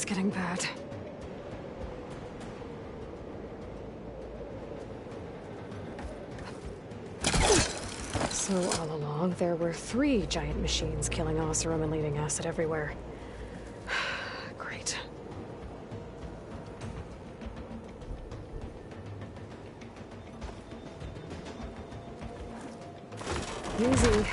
It's getting bad. So all along, there were 3 giant machines killing Oseram and leaving acid everywhere. Great. Easy.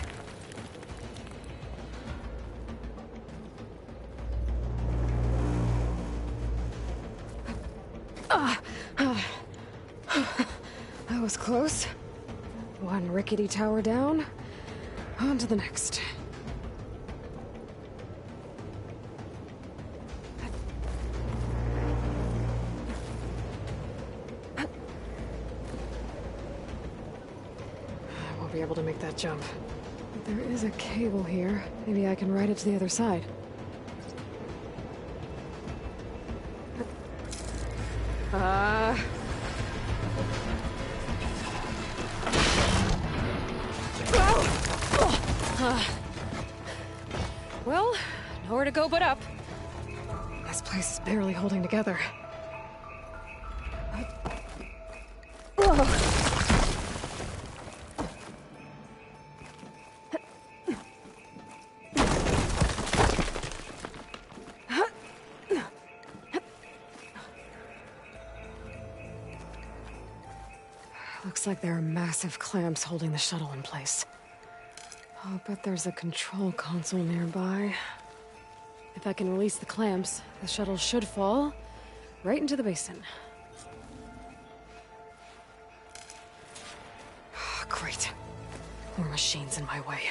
That was close. One rickety tower down, on to the next. I won't be able to make that jump. But there is a cable here. Maybe I can ride it to the other side. Well, nowhere to go but up. This place is barely holding together. Looks like there are massive clamps holding the shuttle in place. I'll bet there's a control console nearby. If I can release the clamps, the shuttle should fall right into the basin. Great. More machines in my way.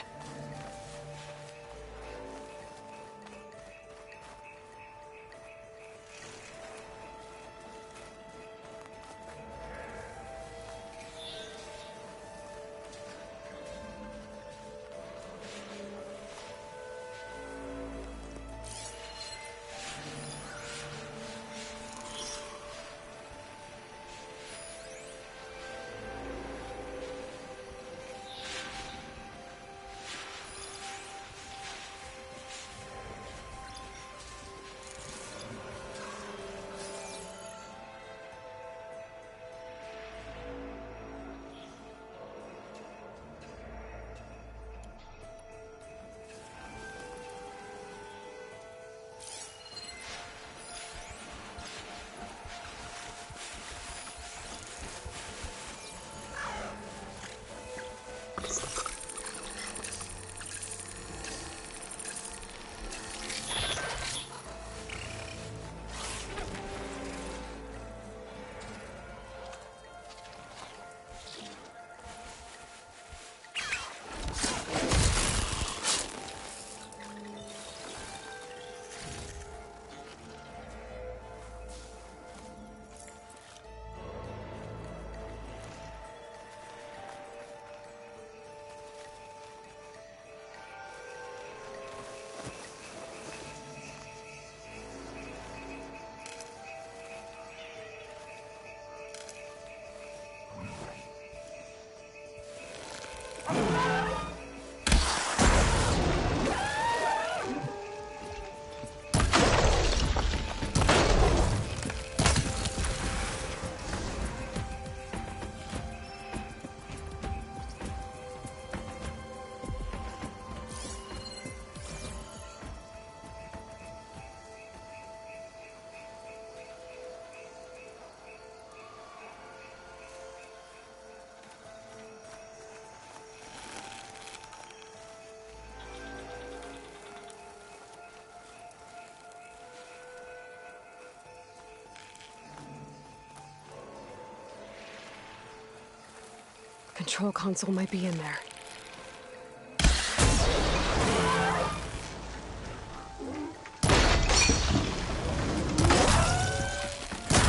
Control console might be in there.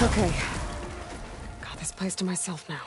Okay. Got this place to myself now.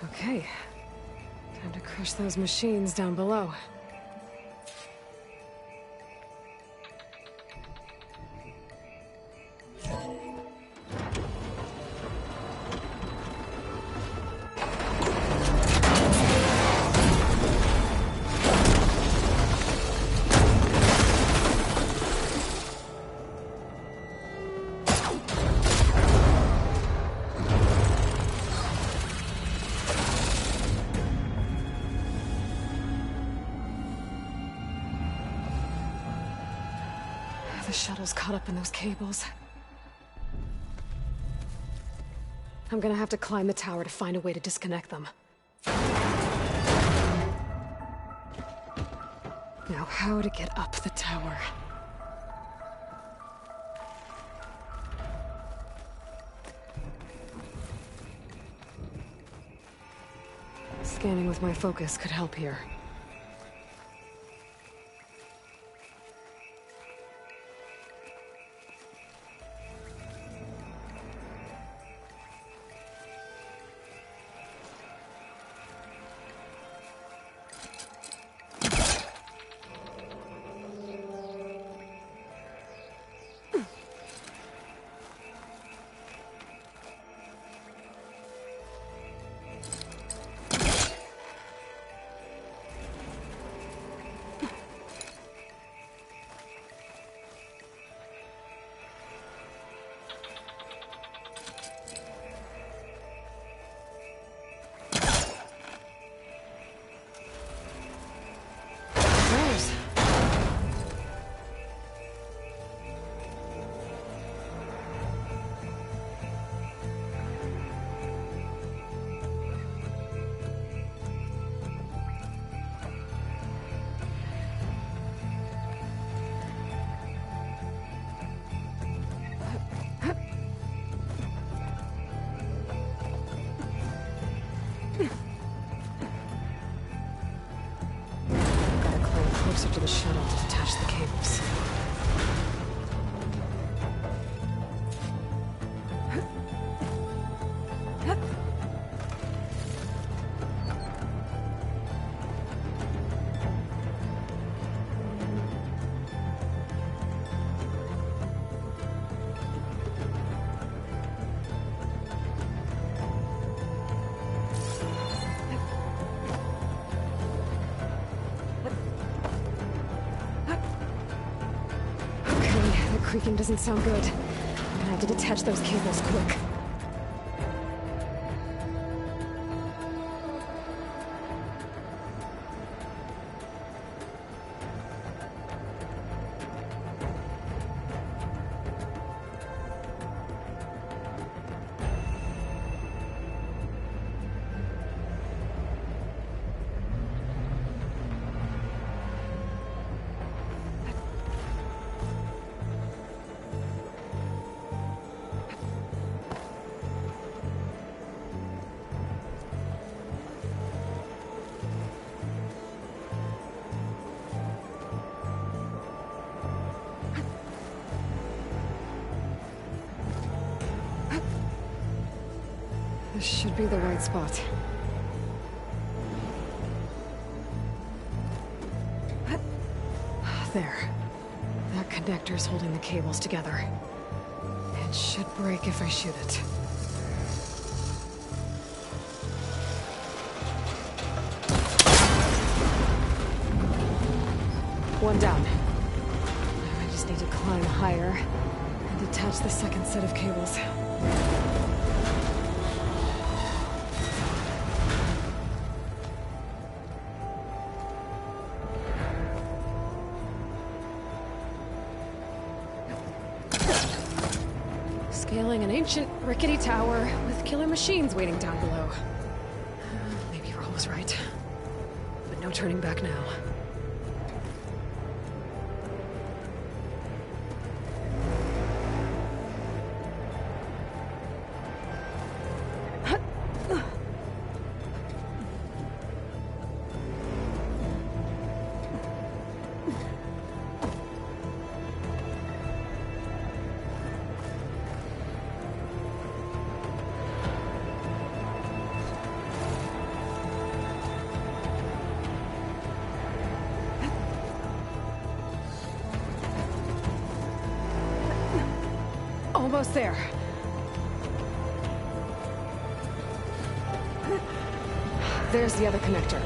Okay. Time to crush those machines down below. The shuttle's caught up in those cables. I'm gonna have to climb the tower to find a way to disconnect them. Now, how to get up the tower? Scanning with my focus could help here. Closer to the shuttle to detach the cables. Creaking doesn't sound good. I'm gonna have to detach those cables quick. This should be the right spot. There. That connector's holding the cables together. It should break if I shoot it. One down. Now I just need to climb higher and detach the second set of cables. Scaling an ancient, rickety tower with killer machines waiting down below. Maybe Rawl was right. But no turning back now. Almost there. There's the other connector.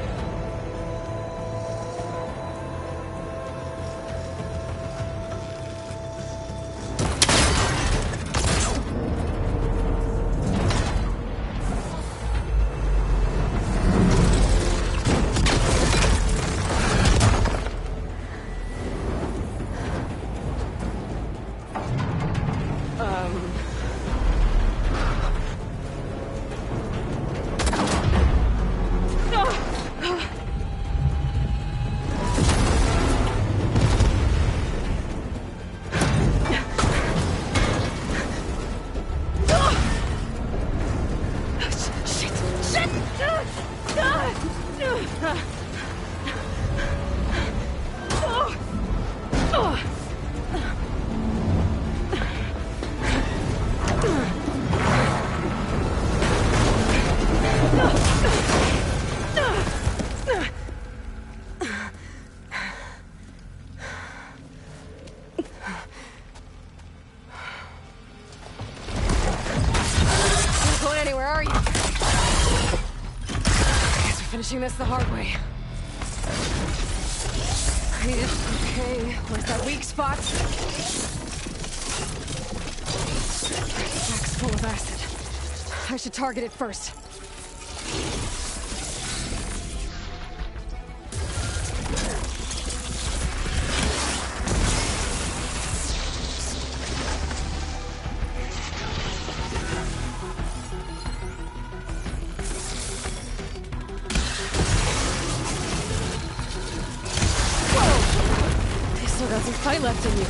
Finishing this the hard way. Great. Okay, where's that weak spot? Sack's full of acid. I should target it first. Fight left in you.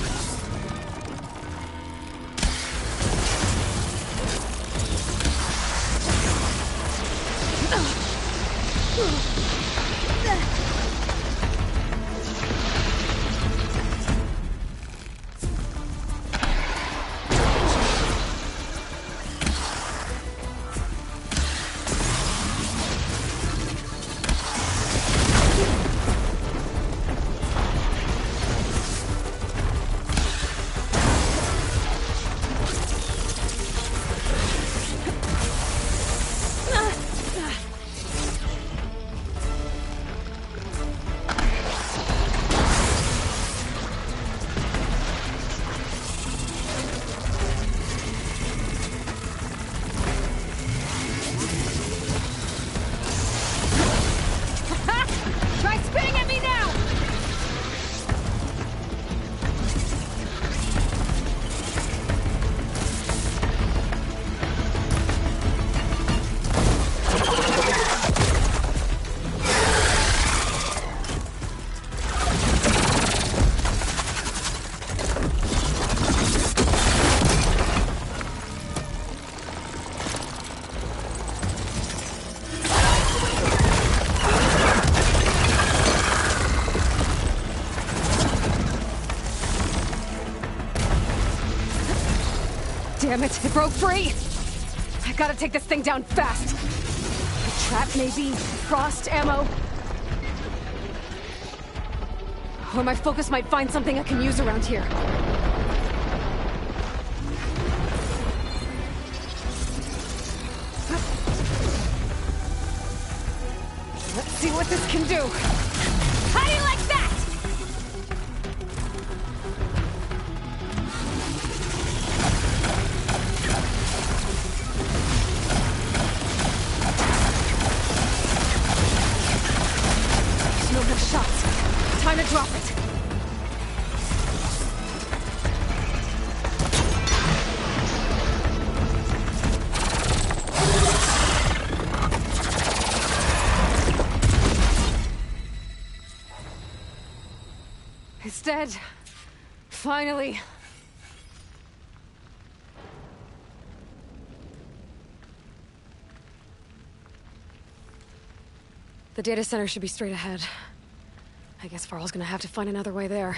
Damn it, it broke free! I gotta take this thing down fast. A trap, maybe? Frost ammo? Or my focus might find something I can use around here. Let's see what this can do. How do you like that? No more shots. Time to drop it. It's dead. Finally. The data center should be straight ahead. I guess Varl's gonna have to find another way there.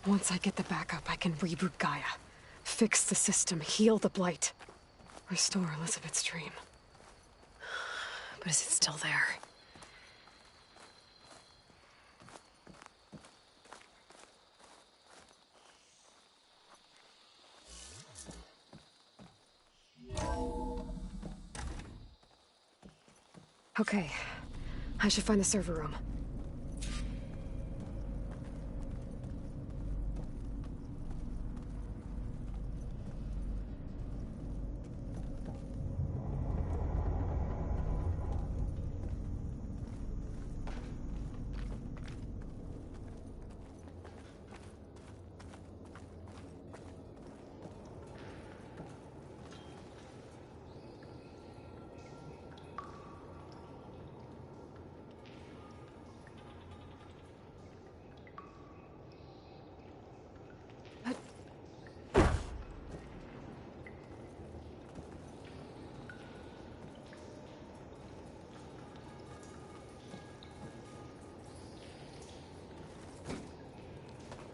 Once I get the backup, I can reboot Gaia. Fix the system, heal the Blight. Restore Elizabeth's dream. But is it still there? Okay. I should find the server room.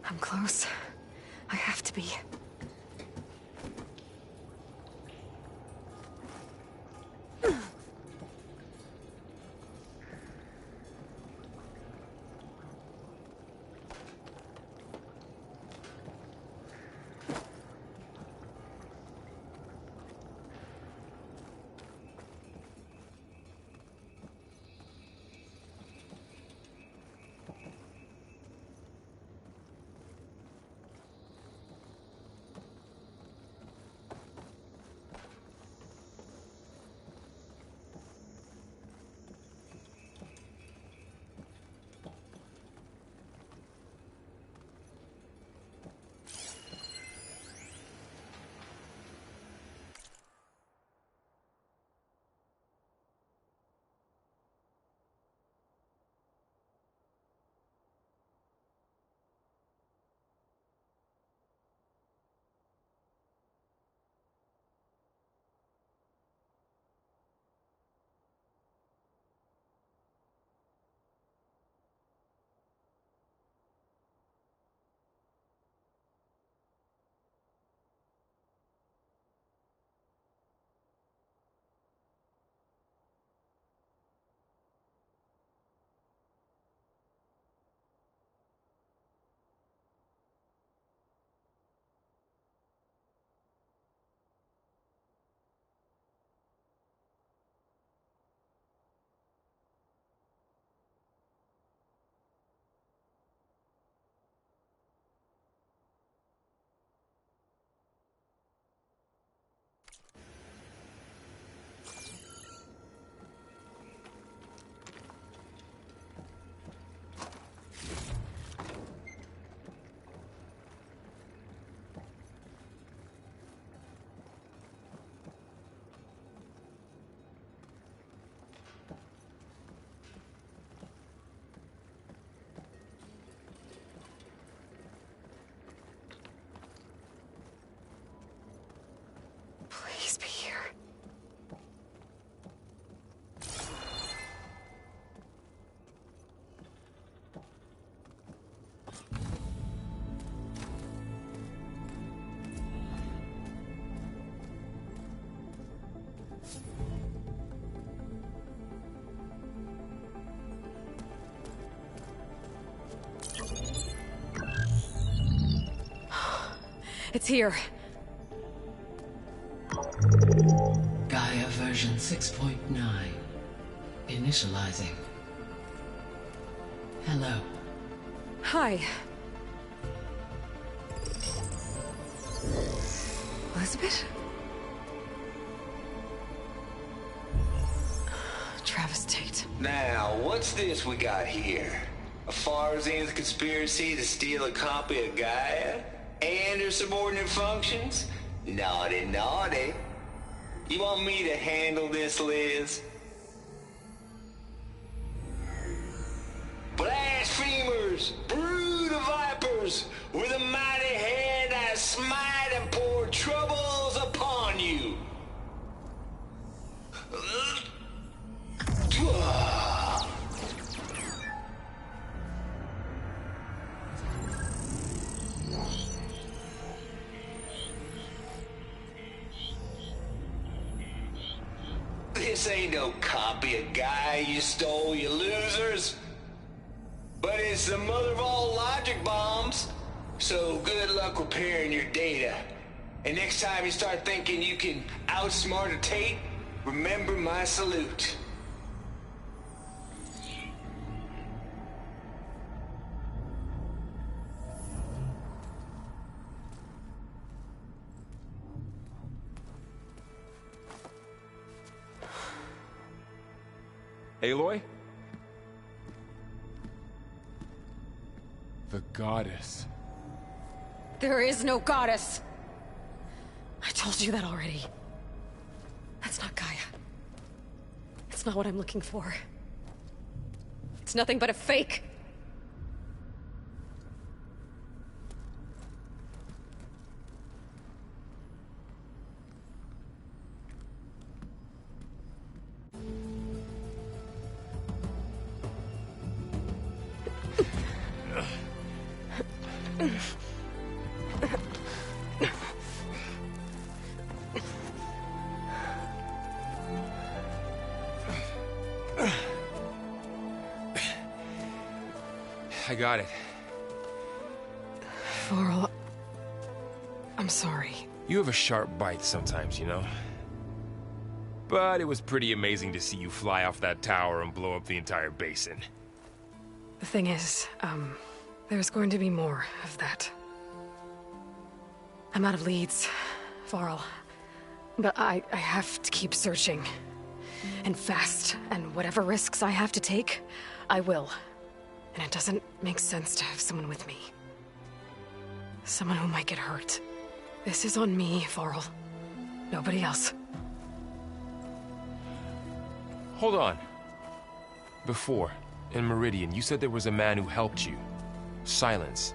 I'm close. I have to be. Please be here. It's here. Gaia version 6.9. Initializing. Hello. Hi. Elizabeth? Travis Tate. Now, what's this we got here? A Farzian's conspiracy to steal a copy of Gaia? And her subordinate functions? Naughty, naughty. You want me to handle this, Liz? Blasphemers! Brood of vipers! With a mighty hand I smite and pour troubles upon you! This ain't no copy of Gaia you stole, you losers. But it's the mother of all logic bombs. So good luck repairing your data. And next time you start thinking you can outsmart a Tate, remember my salute. Aloy? The goddess. There is no goddess! I told you that already. That's not Gaia. It's not what I'm looking for. It's nothing but a fake. I got it. Varl, I'm sorry. You have a sharp bite sometimes, you know? But it was pretty amazing to see you fly off that tower and blow up the entire basin. The thing is, there's going to be more of that. I'm out of leads, Varl. But I have to keep searching. And fast, and whatever risks I have to take, I will. And it doesn't make sense to have someone with me. Someone who might get hurt. This is on me, Varl. Nobody else. Hold on. Before, in Meridian, you said there was a man who helped you. Silence.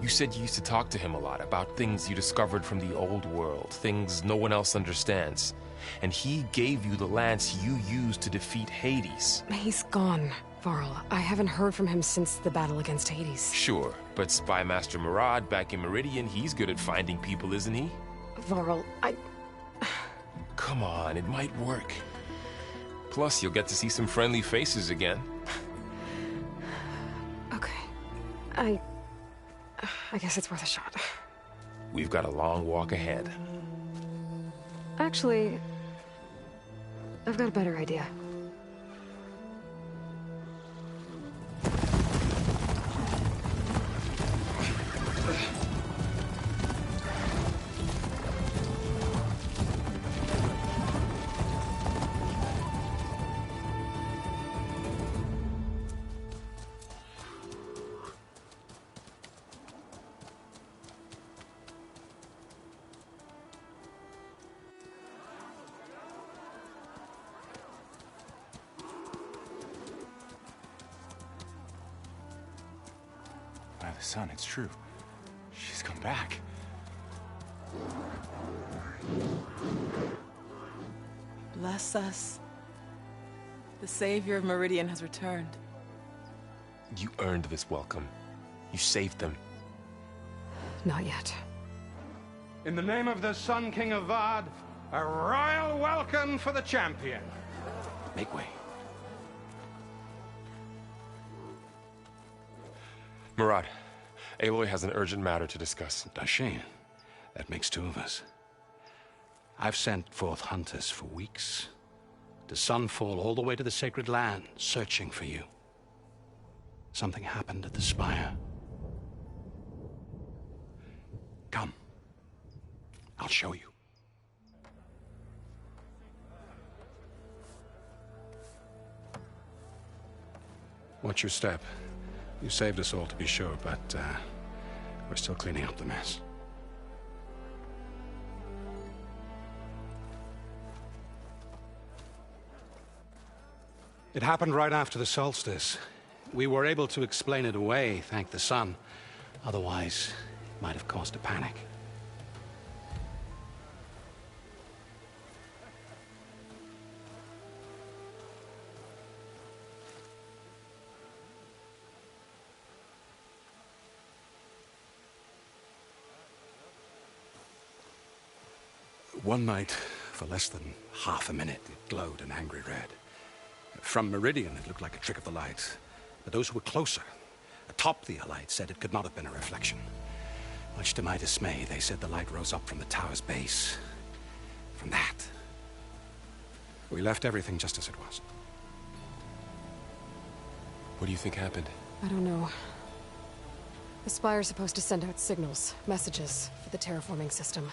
You said you used to talk to him a lot about things you discovered from the old world, things no one else understands. And he gave you the lance you used to defeat Hades. He's gone, Varl. I haven't heard from him since the battle against Hades. Sure, but Spy Master Murad back in Meridian, he's good at finding people, isn't he? Varl, Come on, it might work. Plus, you'll get to see some friendly faces again. Okay. I guess it's worth a shot. We've got a long walk ahead. Actually, I've got a better idea. Son, it's true. She's come back. Bless us. The savior of Meridian has returned. You earned this welcome. You saved them. Not yet. In the name of the Sun King of Vard, a royal welcome for the champion. Make way. Murad, Aloy has an urgent matter to discuss. Does she? That makes two of us. I've sent forth hunters for weeks. To Sunfall, all the way to the Sacred Land, searching for you. Something happened at the Spire. Come. I'll show you. Watch your step. You saved us all, to be sure, but we're still cleaning up the mess. It happened right after the solstice. We were able to explain it away, thank the sun. Otherwise, it might have caused a panic. One night, for less than half a minute, it glowed an angry red. From Meridian, it looked like a trick of the light. But those who were closer, atop the light, said it could not have been a reflection. Much to my dismay, they said the light rose up from the tower's base. From that, we left everything just as it was. What do you think happened? I don't know. The Spire's supposed to send out signals, messages, for the terraforming system.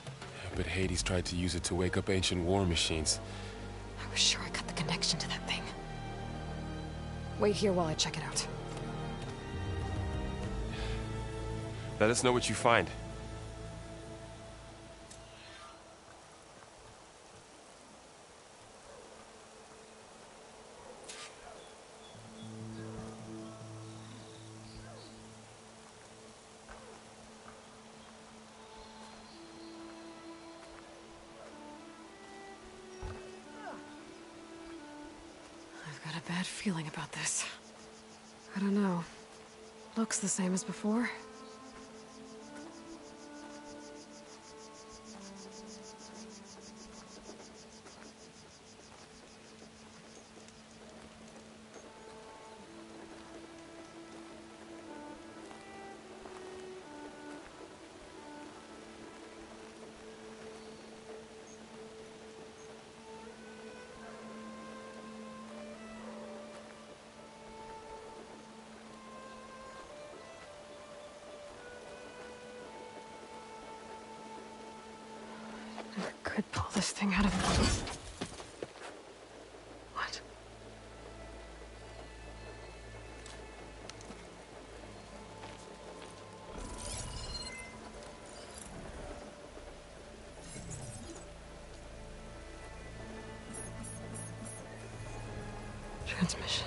But Hades tried to use it to wake up ancient war machines. I was sure I got the connection to that thing. Wait here while I check it out. Let us know what you find. I've got a bad feeling about this. I don't know. Looks the same as before. could pull this thing out of me. What? Transmission.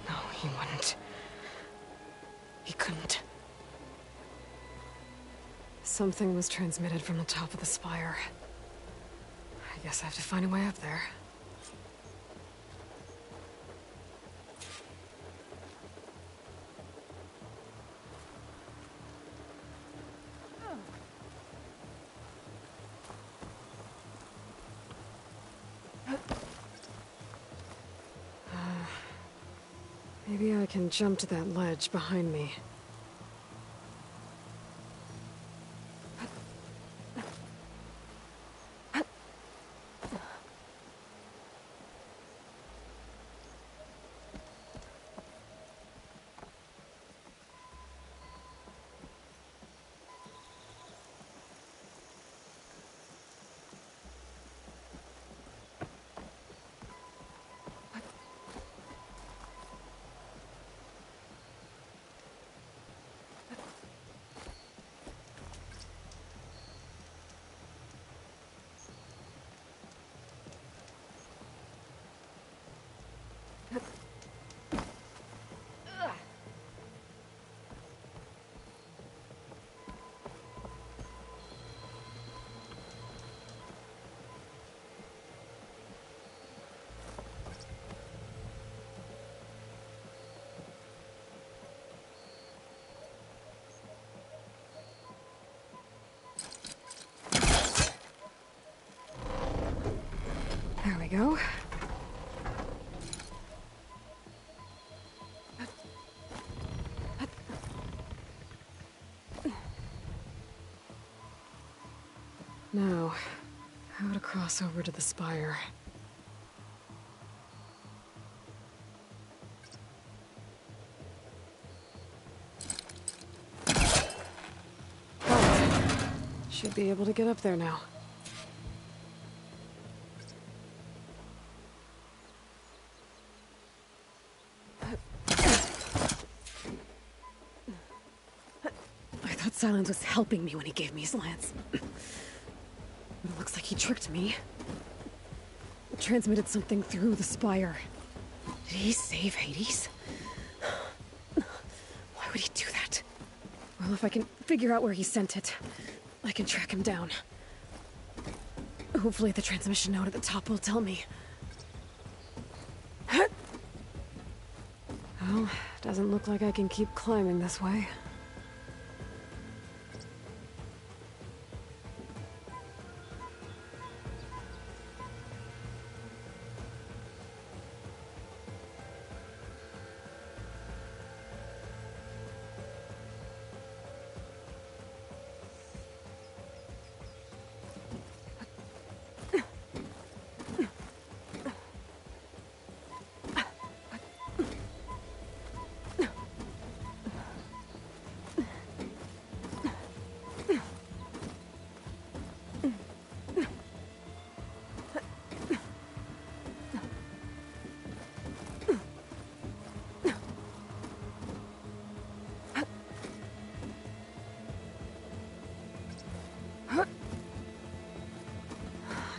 No, he wouldn't. He couldn't. Something was transmitted from the top of the spire. I guess I have to find a way up there. Maybe I can jump to that ledge behind me. There we go. Now, how to cross over to the spire. Oh, should be able to get up there now. I thought Silence was helping me when he gave me his lance. But it looks like he tricked me. Transmitted something through the spire. Did he save Hades? Why would he do that? Well, if I can figure out where he sent it, I can track him down. Hopefully the transmission note at the top will tell me. Well, doesn't look like I can keep climbing this way.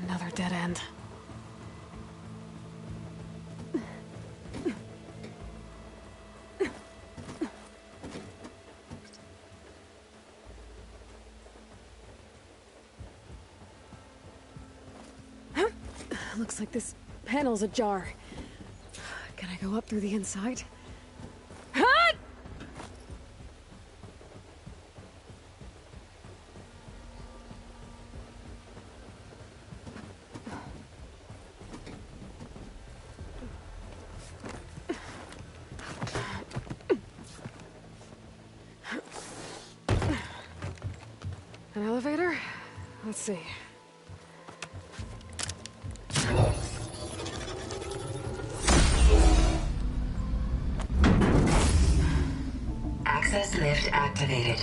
Another dead end. Looks like this panel's ajar. Can I go up through the inside? An elevator? Let's see. Access lift activated.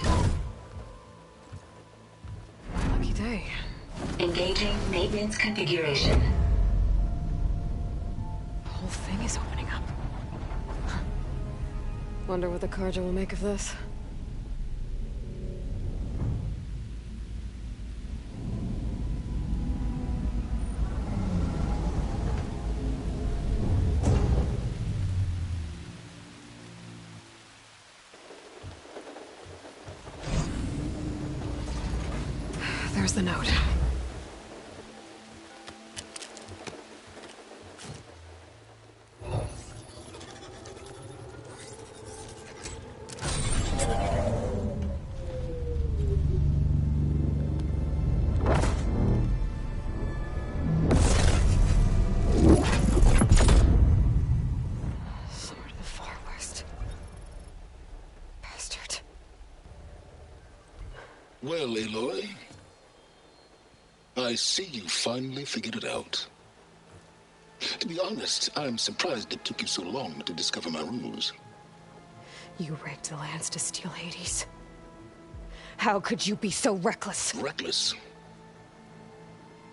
Lucky day. Engaging maintenance configuration. The whole thing is opening up. Wonder what the Carja will make of this. There's the note. Sword of the Far West. Bastard. Well, Aloy, I see you finally figured it out. To be honest, I'm surprised it took you so long to discover my ruse. You rigged the lands to steal Hades. How could you be so reckless? Reckless?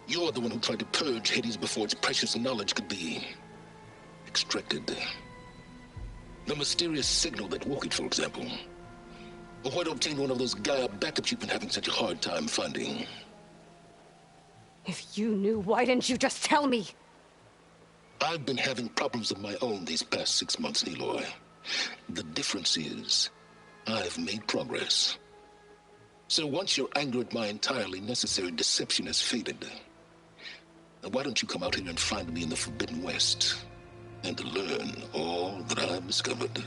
You're the one who tried to purge Hades before its precious knowledge could be extracted. The mysterious signal that woke it, for example. Or why to obtain one of those Gaia backups you've been having such a hard time finding. If you knew, why didn't you just tell me? I've been having problems of my own these past 6 months, Aloy. The difference is, I've made progress. So once your anger at my entirely necessary deception has faded, why don't you come out here and find me in the Forbidden West, and learn all that I've discovered?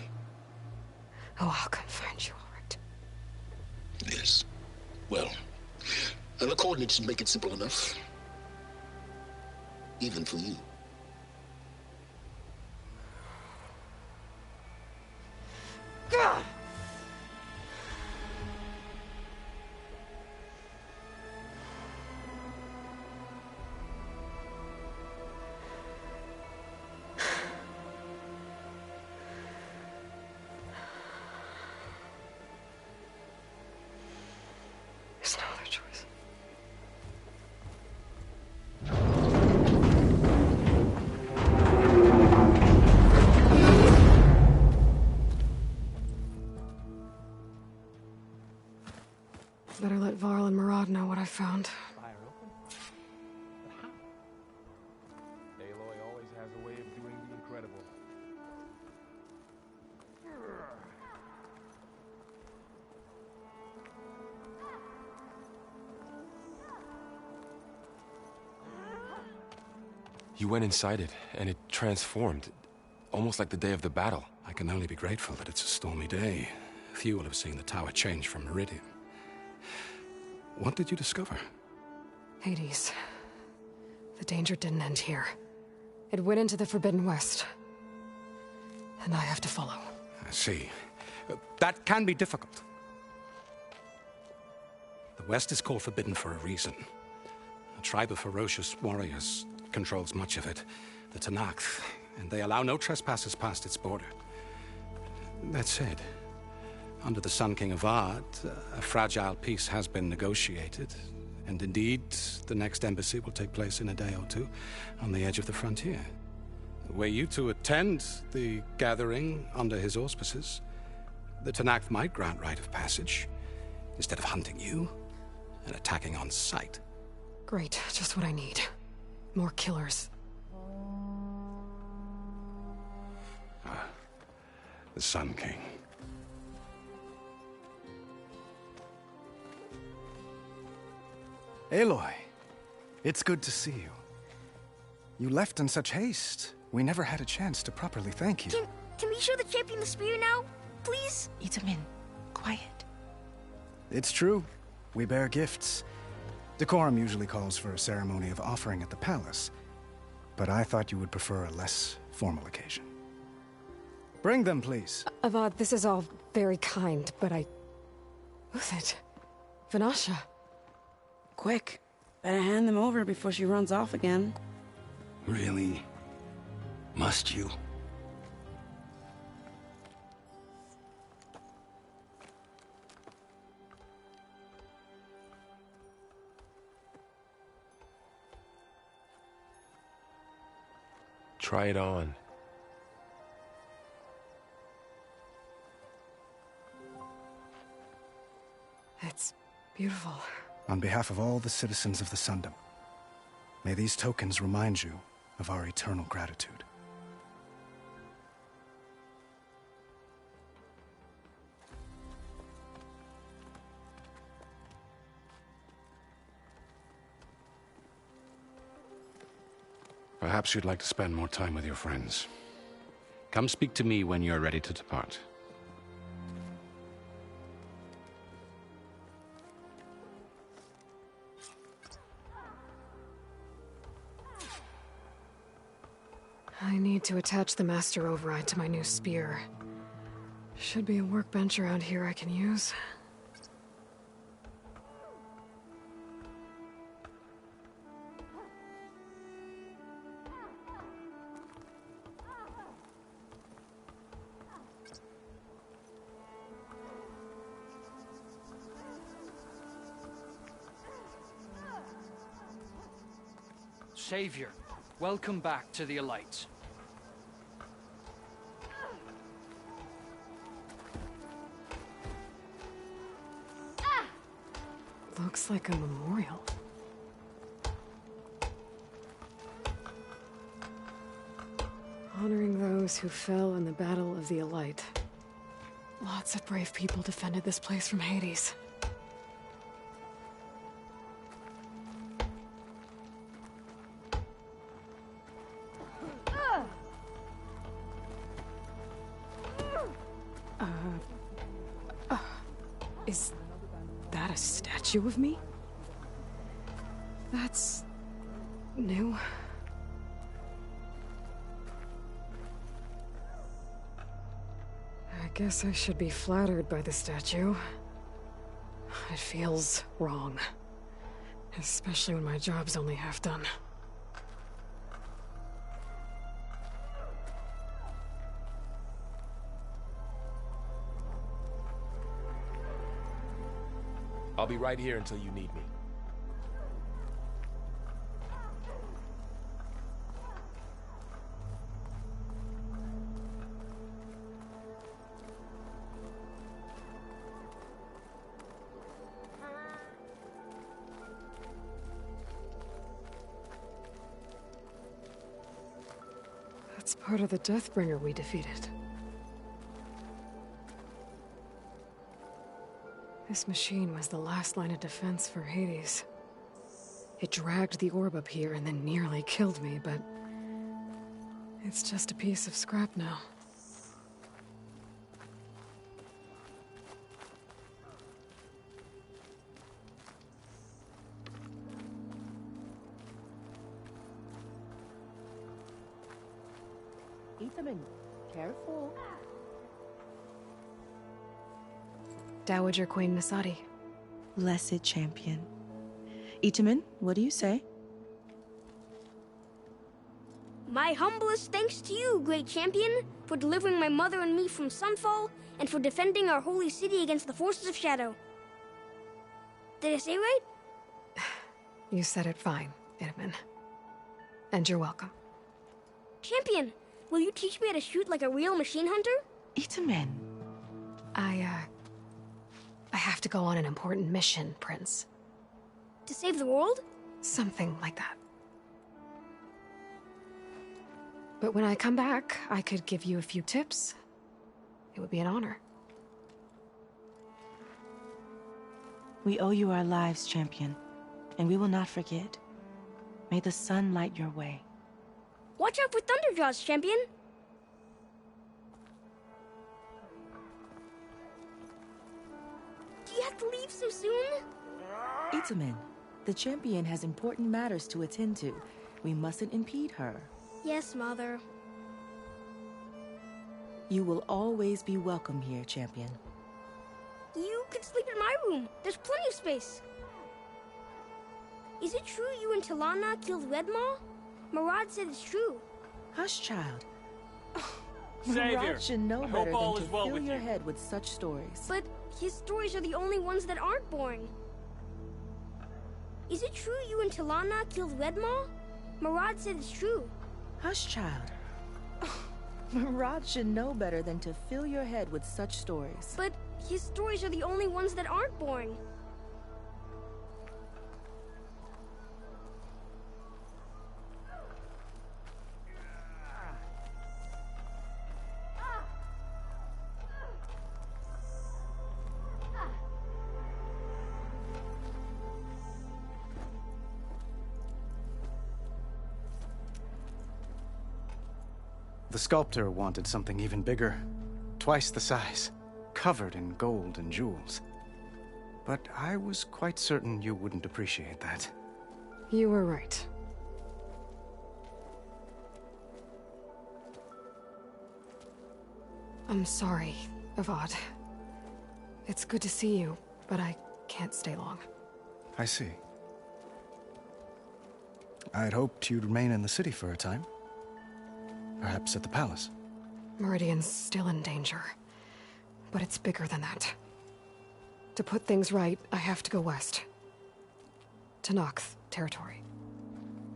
Oh, I'll come find you, all right. Yes. Well, the coordinates should make it simple enough. Even for you. Gah! There's no other choice. Better let Varl and Murad know what I found. Fire open? But how? Aloy always has a way of doing the incredible. You went inside it, and it transformed. Almost like the day of the battle. I can only be grateful that it's a stormy day. Few will have seen the tower change from Meridian. What did you discover? Hades. The danger didn't end here. It went into the Forbidden West. And I have to follow. I see. That can be difficult. The West is called Forbidden for a reason. A tribe of ferocious warriors controls much of it, the Tenakth, and they allow no trespassers past its border. That said, under the Sun King of Ard, a fragile peace has been negotiated, and indeed, the next embassy will take place in a day or two on the edge of the frontier. Were you to attend the gathering under his auspices, the Tenakth might grant right of passage, instead of hunting you and attacking on sight. Great, just what I need. More killers. The Sun King. Aloy, it's good to see you. You left in such haste. We never had a chance to properly thank you. Can we show the champion the spear now? Please? Itamin, quiet. It's true. We bear gifts. Decorum usually calls for a ceremony of offering at the palace, but I thought you would prefer a less formal occasion. Bring them, please. Avad, this is all very kind, but Uthid, Vanasha, Quick. Better hand them over before she runs off again. Really? Must you? Try it on. It's beautiful. On behalf of all the citizens of the Sundom, may these tokens remind you of our eternal gratitude. Perhaps you'd like to spend more time with your friends. Come speak to me when you're ready to depart. I need to attach the master override to my new spear. Should be a workbench around here I can use. Savior, welcome back to the Elite. Looks like a memorial. Honoring those who fell in the Battle of the Elite. Lots of brave people defended this place from Hades. Is that a statue of me? That's new. I guess I should be flattered by the statue. It feels wrong. Especially when my job's only half done. I'll be right here until you need me. That's part of the Deathbringer we defeated. This machine was the last line of defense for Hades. It dragged the orb up here and then nearly killed me, but it's just a piece of scrap now. Ethan, careful. Dowager Queen Nasadi. Blessed champion. Itamen, what do you say? My humblest thanks to you, great champion, for delivering my mother and me from Sunfall, and for defending our holy city against the forces of Shadow. Did I say right? You said it fine, Itamen. And you're welcome. Champion, will you teach me how to shoot like a real machine hunter? Itamen. I have to go on an important mission, Prince. To save the world? Something like that. But when I come back, I could give you a few tips. It would be an honor. We owe you our lives, champion, and we will not forget. May the sun light your way. Watch out for Thunderjaws, champion! Do you have to leave so soon? Itamen, the champion has important matters to attend to. We mustn't impede her. Yes, Mother. You will always be welcome here, champion. You could sleep in my room. There's plenty of space. Is it true you and Talana killed Red Maw? Murad said it's true. Hush, child. Savior, Murad should know I better hope all than is to well fill with your you. head with such stories. But his stories are the only ones that aren't boring. Is it true you and Talana killed Red Maw? Murad said it's true. Hush, child. Murad should know better than to fill your head with such stories. But his stories are the only ones that aren't boring. The sculptor wanted something even bigger, twice the size, covered in gold and jewels. But I was quite certain you wouldn't appreciate that. You were right. I'm sorry, Avad. It's good to see you, but I can't stay long. I see. I'd hoped you'd remain in the city for a time. Perhaps at the palace. Meridian's still in danger, but it's bigger than that. To put things right, I have to go west. To Nox territory.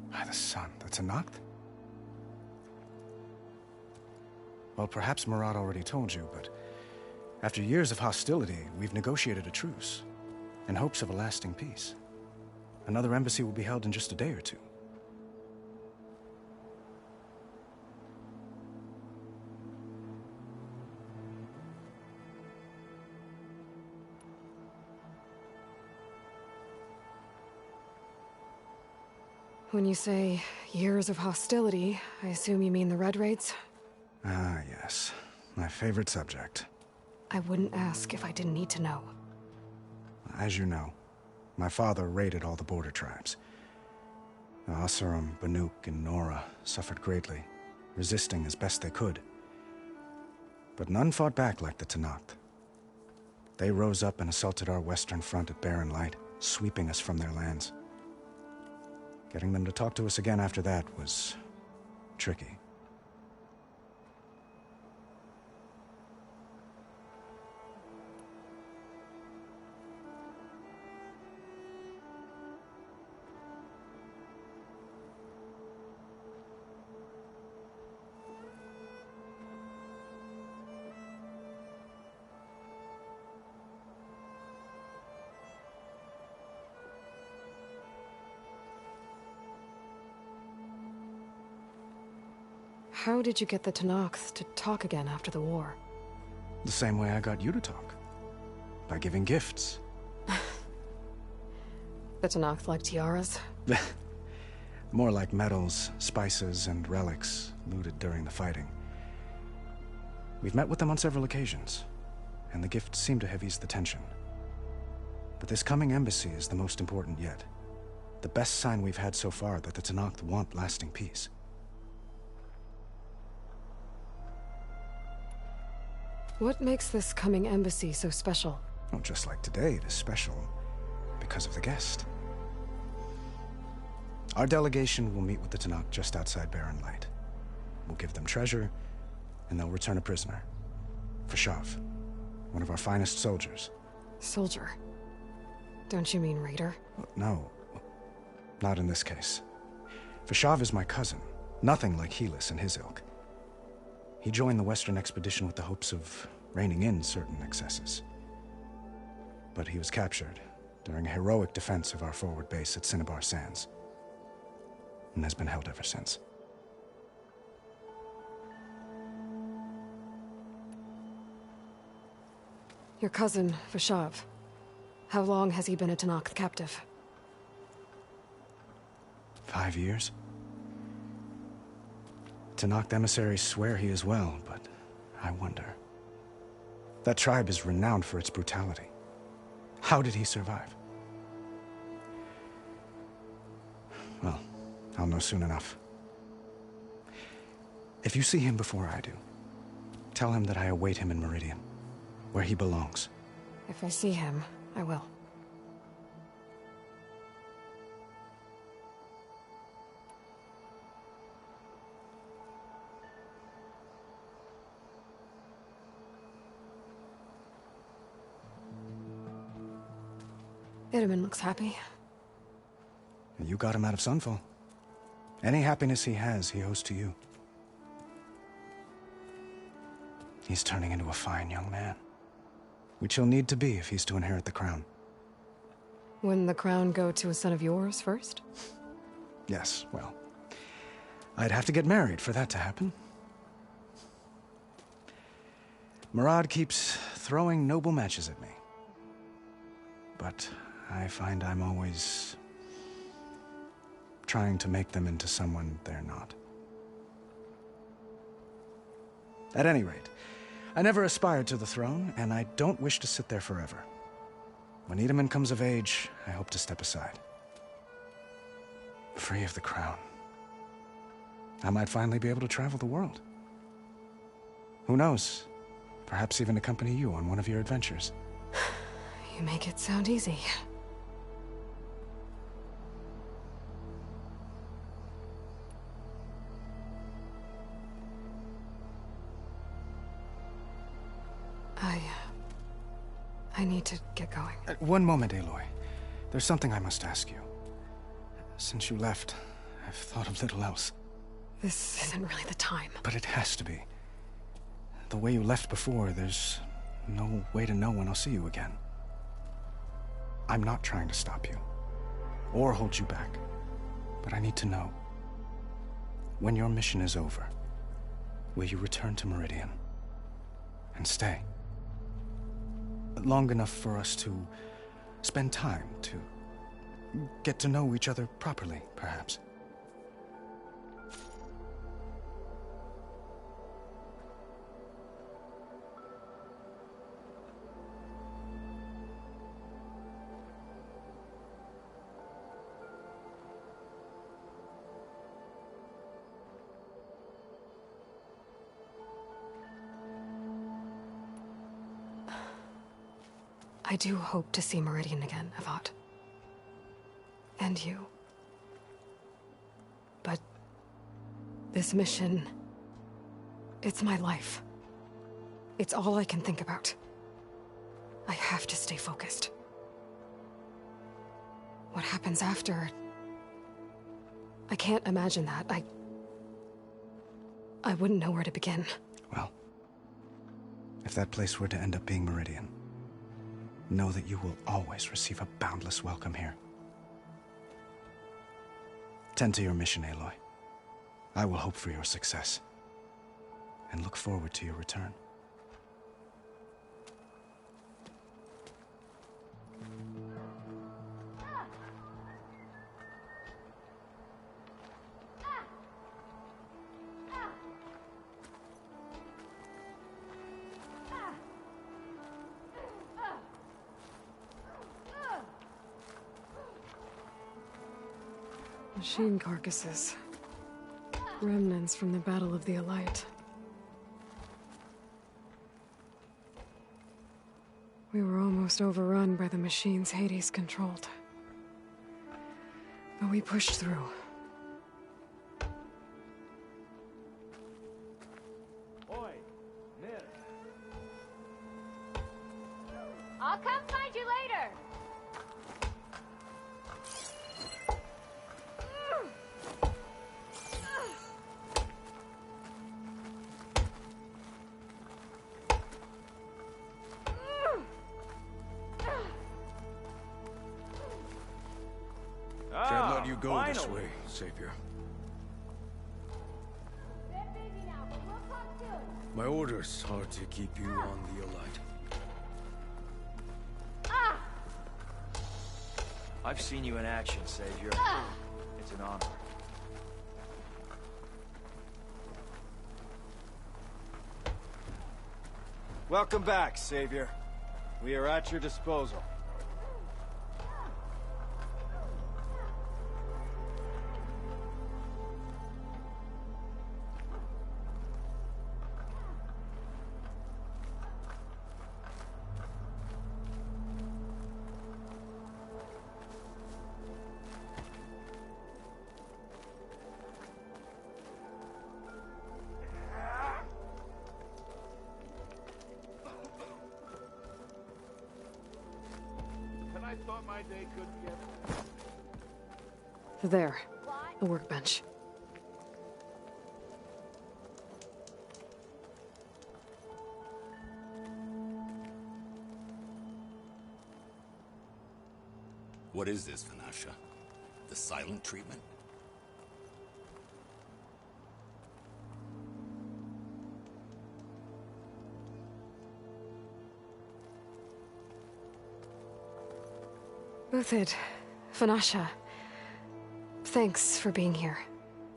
By the sun, the Tenakth? Well, perhaps Murad already told you, but after years of hostility, we've negotiated a truce, in hopes of a lasting peace. Another embassy will be held in just a day or two. When you say years of hostility, I assume you mean the Red Raids? Ah, yes. My favorite subject. I wouldn't ask if I didn't need to know. As you know, my father raided all the border tribes. The Asurum, Banuk, and Nora suffered greatly, resisting as best they could. But none fought back like the Tenakth. They rose up and assaulted our western front at Barren Light, sweeping us from their lands. Getting them to talk to us again after that was tricky. How did you get the Tenakth to talk again after the war? The same way I got you to talk. By giving gifts. The Tenakth like tiaras? More like medals, spices, and relics looted during the fighting. We've met with them on several occasions, and the gifts seem to have eased the tension. But this coming embassy is the most important yet. The best sign we've had so far that the Tenakth want lasting peace. What makes this coming embassy so special? Oh, just like today, it is special because of the guest. Our delegation will meet with the Tenakth just outside Barren Light. We'll give them treasure, and they'll return a prisoner. Fashav, one of our finest soldiers. Soldier? Don't you mean raider? No, not in this case. Fashav is my cousin, nothing like Helis and his ilk. He joined the Western expedition with the hopes of reining in certain excesses. But he was captured during a heroic defense of our forward base at Cinnabar Sands, and has been held ever since. Your cousin, Fashav. How long has he been a Tenakth captive? 5 years. Tenakth emissaries swear he is well, but I wonder. That tribe is renowned for its brutality. How did he survive? Well, I'll know soon enough. If you see him before I do, tell him that I await him in Meridian, where he belongs. If I see him, I will. Itaman looks happy. You got him out of Sunfall. Any happiness he has, he owes to you. He's turning into a fine young man, which he'll need to be if he's to inherit the crown. Wouldn't the crown go to a son of yours first? Yes, well, I'd have to get married for that to happen. Murad keeps throwing noble matches at me. But I find I'm always trying to make them into someone they're not. At any rate, I never aspired to the throne, and I don't wish to sit there forever. When Itaman comes of age, I hope to step aside. Free of the crown. I might finally be able to travel the world. Who knows? Perhaps even accompany you on one of your adventures. You make it sound easy. I need to get going. One moment, Aloy. There's something I must ask you. Since you left, I've thought of little else. This isn't really the time. But it has to be. The way you left before, there's no way to know when I'll see you again. I'm not trying to stop you, or hold you back, but I need to know. When your mission is over, will you return to Meridian and stay? Long enough for us to spend time, to get to know each other properly, perhaps. I do hope to see Meridian again, Avat. And you. But this mission, it's my life. It's all I can think about. I have to stay focused. What happens after? I can't imagine that. I wouldn't know where to begin. Well, if that place were to end up being Meridian, know that you will always receive a boundless welcome here. Tend to your mission, Aloy. I will hope for your success, and look forward to your return. Machine carcasses. Remnants from the Battle of the Elite. We were almost overrun by the machines Hades controlled. But we pushed through. I'll come find you later. Can't let you go this way, Savior. My orders are to keep you on the Elite. I've seen you in action, Savior. It's an honor. Welcome back, Savior. We are at your disposal. I thought my day couldn't get There. A workbench. What is this, Vanasha? The silent treatment? Uthid, Vanasha, thanks for being here.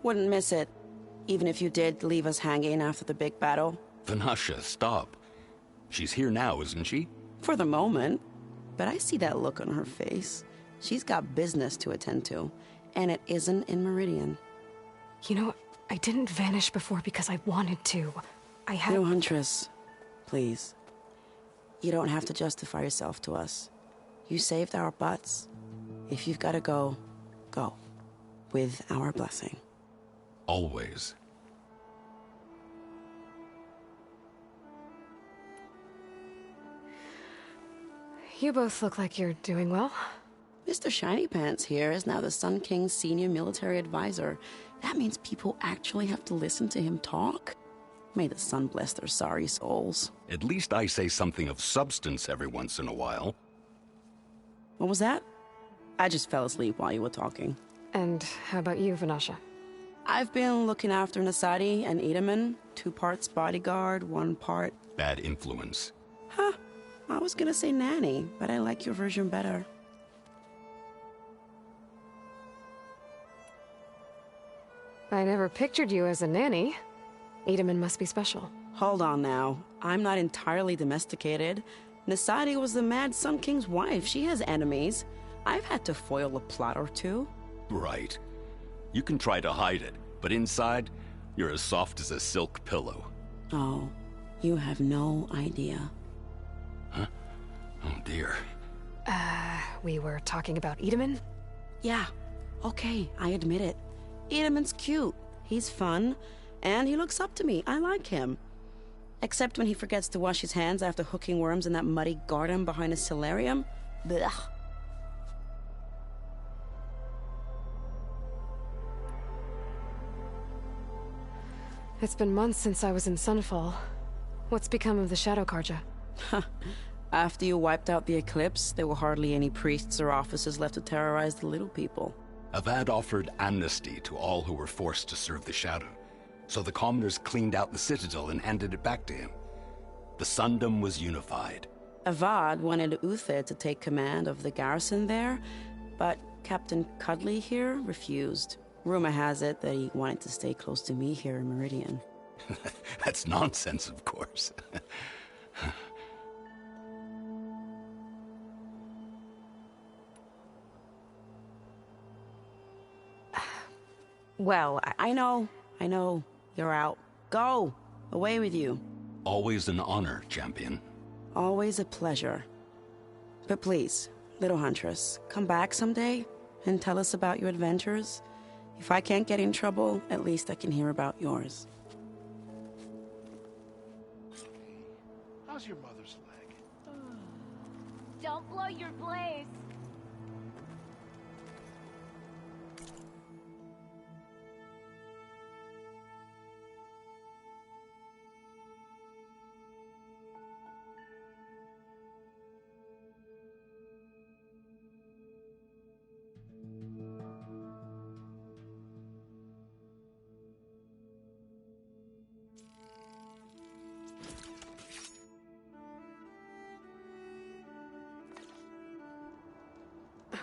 Wouldn't miss it, even if you did leave us hanging after the big battle. Vanasha, stop. She's here now, isn't she? For the moment. But I see that look on her face. She's got business to attend to, and it isn't in Meridian. You know, I didn't vanish before because I wanted to. I had... No, Huntress. Please. You don't have to justify yourself to us. You saved our butts. If you've got to go, go. With our blessing. Always. You both look like you're doing well. Mr. Shiny Pants here is now the Sun King's senior military advisor. That means people actually have to listen to him talk? May the sun bless their sorry souls. At least I say something of substance every once in a while. What was that? I just fell asleep while you were talking. And how about you, Vanasha? I've been looking after Nasadi and Edaman. 2 parts bodyguard, 1 part... Bad influence. Huh. I was gonna say nanny, but I like your version better. I never pictured you as a nanny. Edaman must be special. Hold on now. I'm not entirely domesticated. Nasadi was the Mad Sun King's wife. She has enemies. I've had to foil a plot or 2. Right. You can try to hide it, but inside, you're as soft as a silk pillow. Oh, you have no idea. Huh? Oh dear. We were talking about Edaman? Yeah. Okay, I admit it. Edaman's cute. He's fun. And he looks up to me. I like him. Except when he forgets to wash his hands after hooking worms in that muddy garden behind a solarium. Blech. It's been months since I was in Sunfall. What's become of the Shadow Karja? After you wiped out the eclipse, there were hardly any priests or officers left to terrorize the little people. Avad offered amnesty to all who were forced to serve the Shadow, so the commoners cleaned out the citadel and handed it back to him. The Sundom was unified. Avad wanted Uthid to take command of the garrison there, but Captain Cudley here refused. Rumor has it that he wanted to stay close to me here in Meridian. That's nonsense, of course. Well, I know. You're out. Go! Away with you. Always an honor, champion. Always a pleasure. But please, little Huntress, come back someday and tell us about your adventures. If I can't get in trouble, at least I can hear about yours. How's your mother's leg? Don't blow your blaze.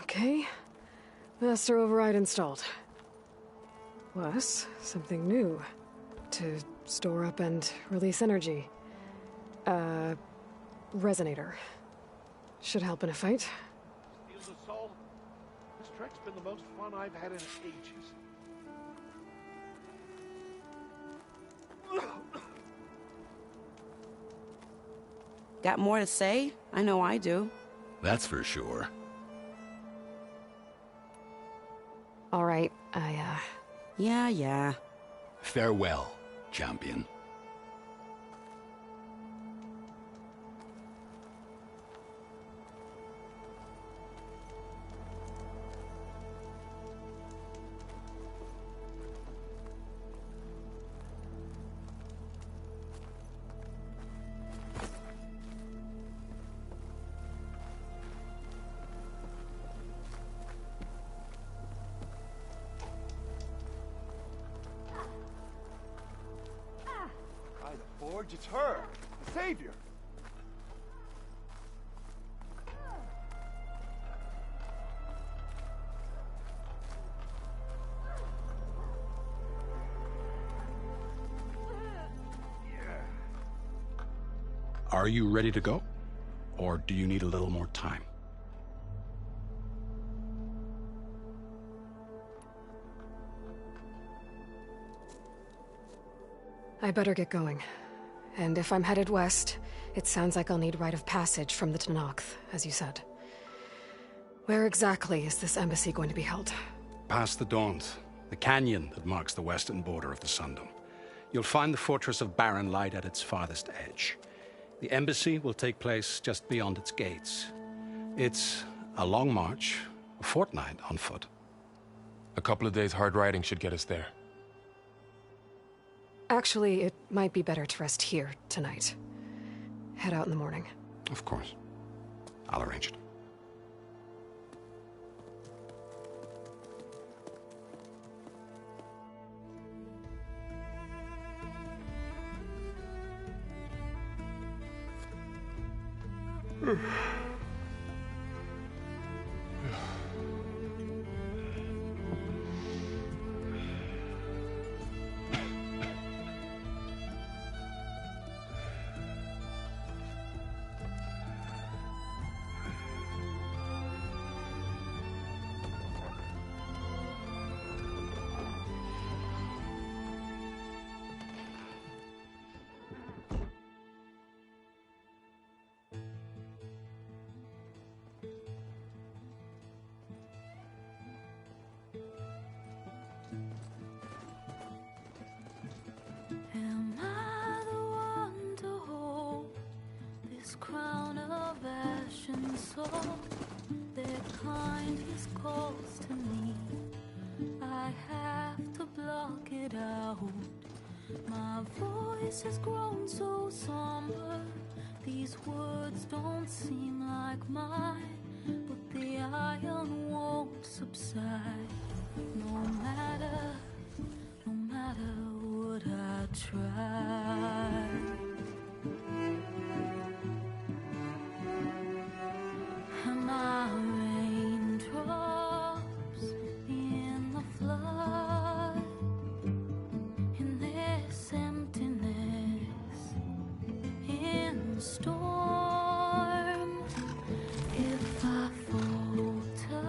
Okay. Master override installed. Plus, something new. To store up and release energy. Resonator. Should help in a fight. Steals a soul. This trek's been the most fun I've had in ages. Got more to say? I know I do. That's for sure. All right, Yeah. Farewell, champion. George, it's her. The Savior. Are you ready to go? Or do you need a little more time? I better get going. And if I'm headed west, it sounds like I'll need rite of passage from the Tenakth, as you said. Where exactly is this embassy going to be held? Past the Daunt, the canyon that marks the western border of the Sundom. You'll find the fortress of Barren Light at its farthest edge. The embassy will take place just beyond its gates. It's a long march, a fortnight on foot. A couple of days hard riding should get us there. Actually, it might be better to rest here tonight. Head out in the morning. Of course. I'll arrange it. Am I the one to hold this crown of ash and soul? Their kindness calls to me. I have to block it out. My voice has grown so somber. These words don't seem like mine, but the iron won't subside. No matter what I try. Am I raindrops in the flood? In this emptiness, in the storm. If I falter,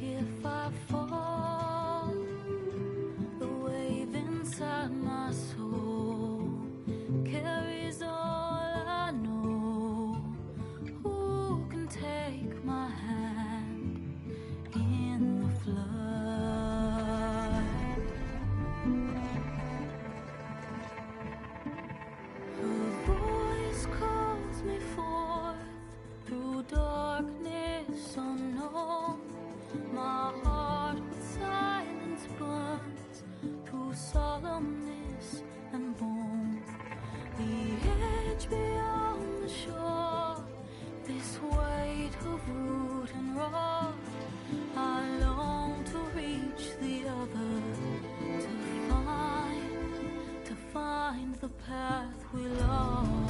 if I fall, the wave inside my soul carries all I know. Who can take my hand in the flood? Her voice calls me forth through darkness unknown. My heart with silence burns through solemnness and bone. The edge beyond the shore, this weight of root and rock. I long to reach the other, to find the path we lost.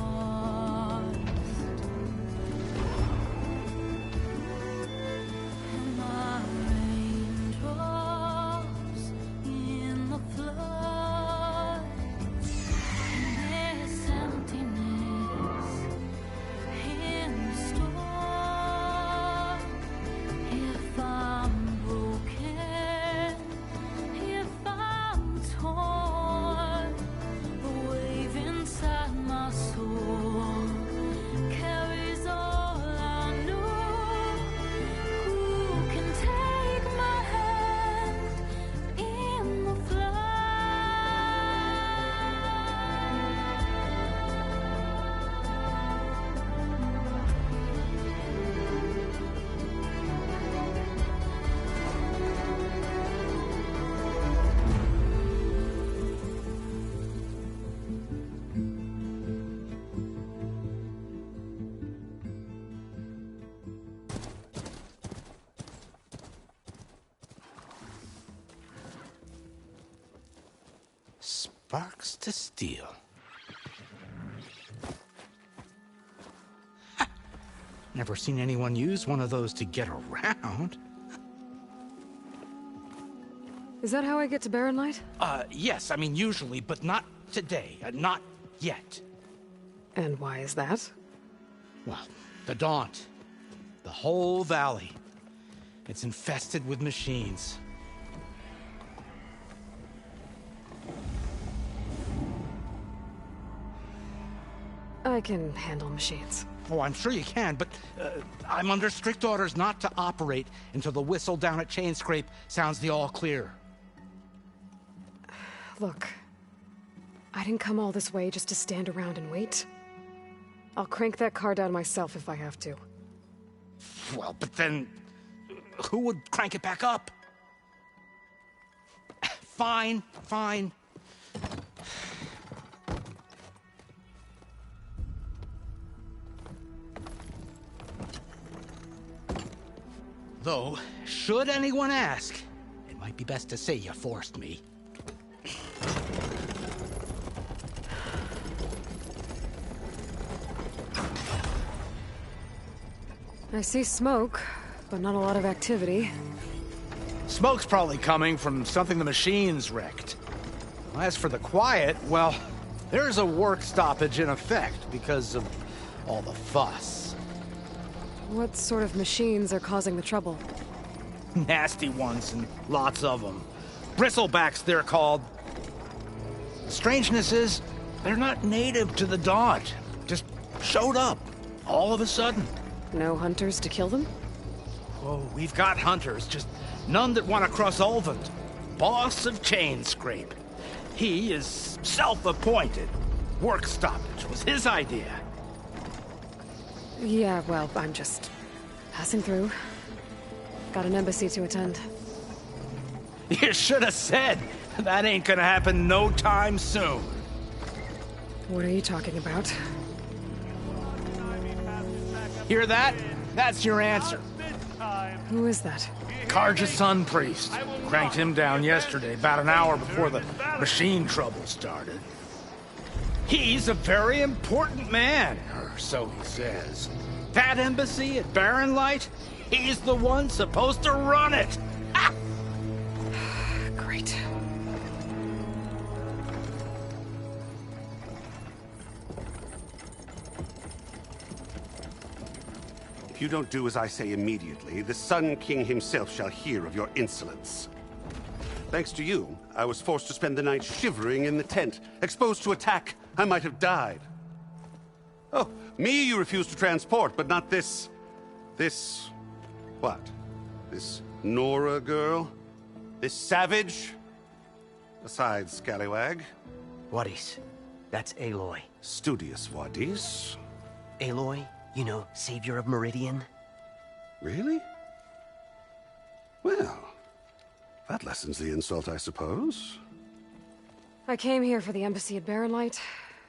Am I raindrops in the flood? In this emptiness, in the storm. If I'm broken, if I'm torn, the wave inside my soul carries all I know. Who can take my hand in the Sparks to steel. Never seen anyone use one of those to get around. Is that how I get to Barren Light? Yes, I mean usually, but not today. Not yet. And why is that? Well, the Daunt. The whole valley. It's infested with machines. I can handle machines. Oh, I'm sure you can, but I'm under strict orders not to operate until the whistle down at Chainscrape sounds the all clear. Look, I didn't come all this way just to stand around and wait. I'll crank that car down myself if I have to. Well, but then who would crank it back up? Fine, fine. Though, should anyone ask, it might be best to say you forced me. I see smoke, but not a lot of activity. Smoke's probably coming from something the machines wrecked. As for the quiet, well, there's a work stoppage in effect because of all the fuss. What sort of machines are causing the trouble? Nasty ones, and lots of them. Bristlebacks, they're called. The strangeness is, they're not native to the Daunt. Just showed up, all of a sudden. No hunters to kill them? Oh, we've got hunters, just none that want to cross Ulvund. Boss of Chainscrape. He is self-appointed. Work stoppage was his idea. Yeah, well, I'm just passing through. Got an embassy to attend. You should have said. That ain't gonna happen no time soon. What are you talking about? Hear that? That's your answer. Who is that? Karja's Sun Priest. Cranked him down yesterday, about an hour before the machine trouble started. He's a very important man, or so he says. That embassy at Barren Light, he's the one supposed to run it. Ha! Great. If you don't do as I say immediately, the Sun King himself shall hear of your insolence. Thanks to you, I was forced to spend the night shivering in the tent. Exposed to attack, I might have died. Oh, me you refuse to transport, but not this... what? This Nora girl? This savage? Besides, scallywag. Wadis. That's Aloy. Studious Wadis. Aloy, you know, savior of Meridian. Really? Well, that lessens the insult, I suppose. I came here for the embassy at Barren Light.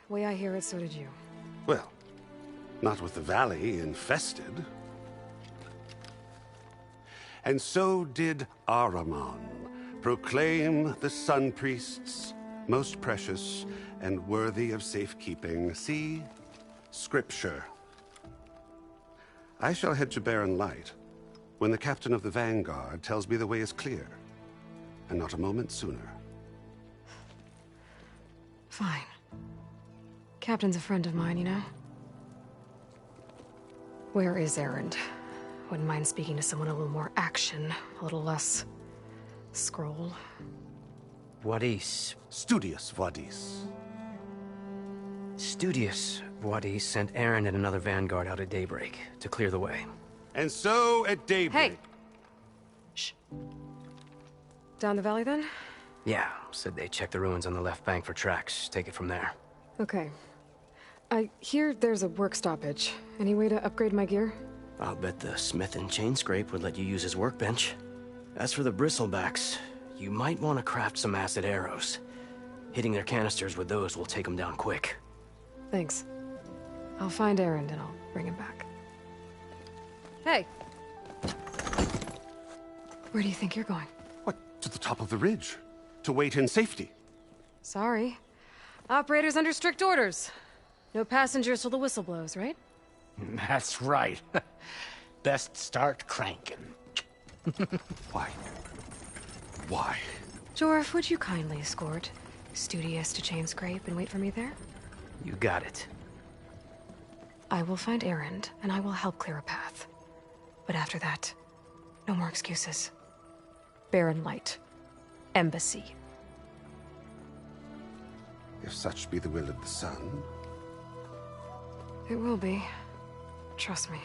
Way I hear it, so did you. Well, not with the valley infested. And so did Ahriman proclaim the Sun Priests most precious and worthy of safekeeping. See? Scripture. I shall head to Barren Light when the captain of the Vanguard tells me the way is clear, and not a moment sooner. Fine. Captain's a friend of mine, you know? Where is Erend? Wouldn't mind speaking to someone a little more action, a little less... scroll. Wadis. Studious Wadis. Studious Wadis sent Aaron and another vanguard out at daybreak to clear the way. And so at daybreak... Hey! Shh. Down the valley, then? Yeah, said they checked the ruins on the left bank for tracks. Take it from there. Okay. I hear there's a work stoppage. Any way to upgrade my gear? I'll bet the smith in Chainscrape would let you use his workbench. As for the bristlebacks, you might want to craft some acid arrows. Hitting their canisters with those will take them down quick. Thanks. I'll find Erend and I'll bring him back. Hey! Where do you think you're going? What, to the top of the ridge? To wait in safety? Sorry. Operator's under strict orders. No passengers till the whistle blows, right? That's right. Best start cranking. Why? Why? Jorf, would you kindly escort Studious to Chainscrape and wait for me there? You got it. I will find Erend, and I will help clear a path. But after that, no more excuses. Barren Light. Embassy. If such be the will of the sun. It will be. Trust me.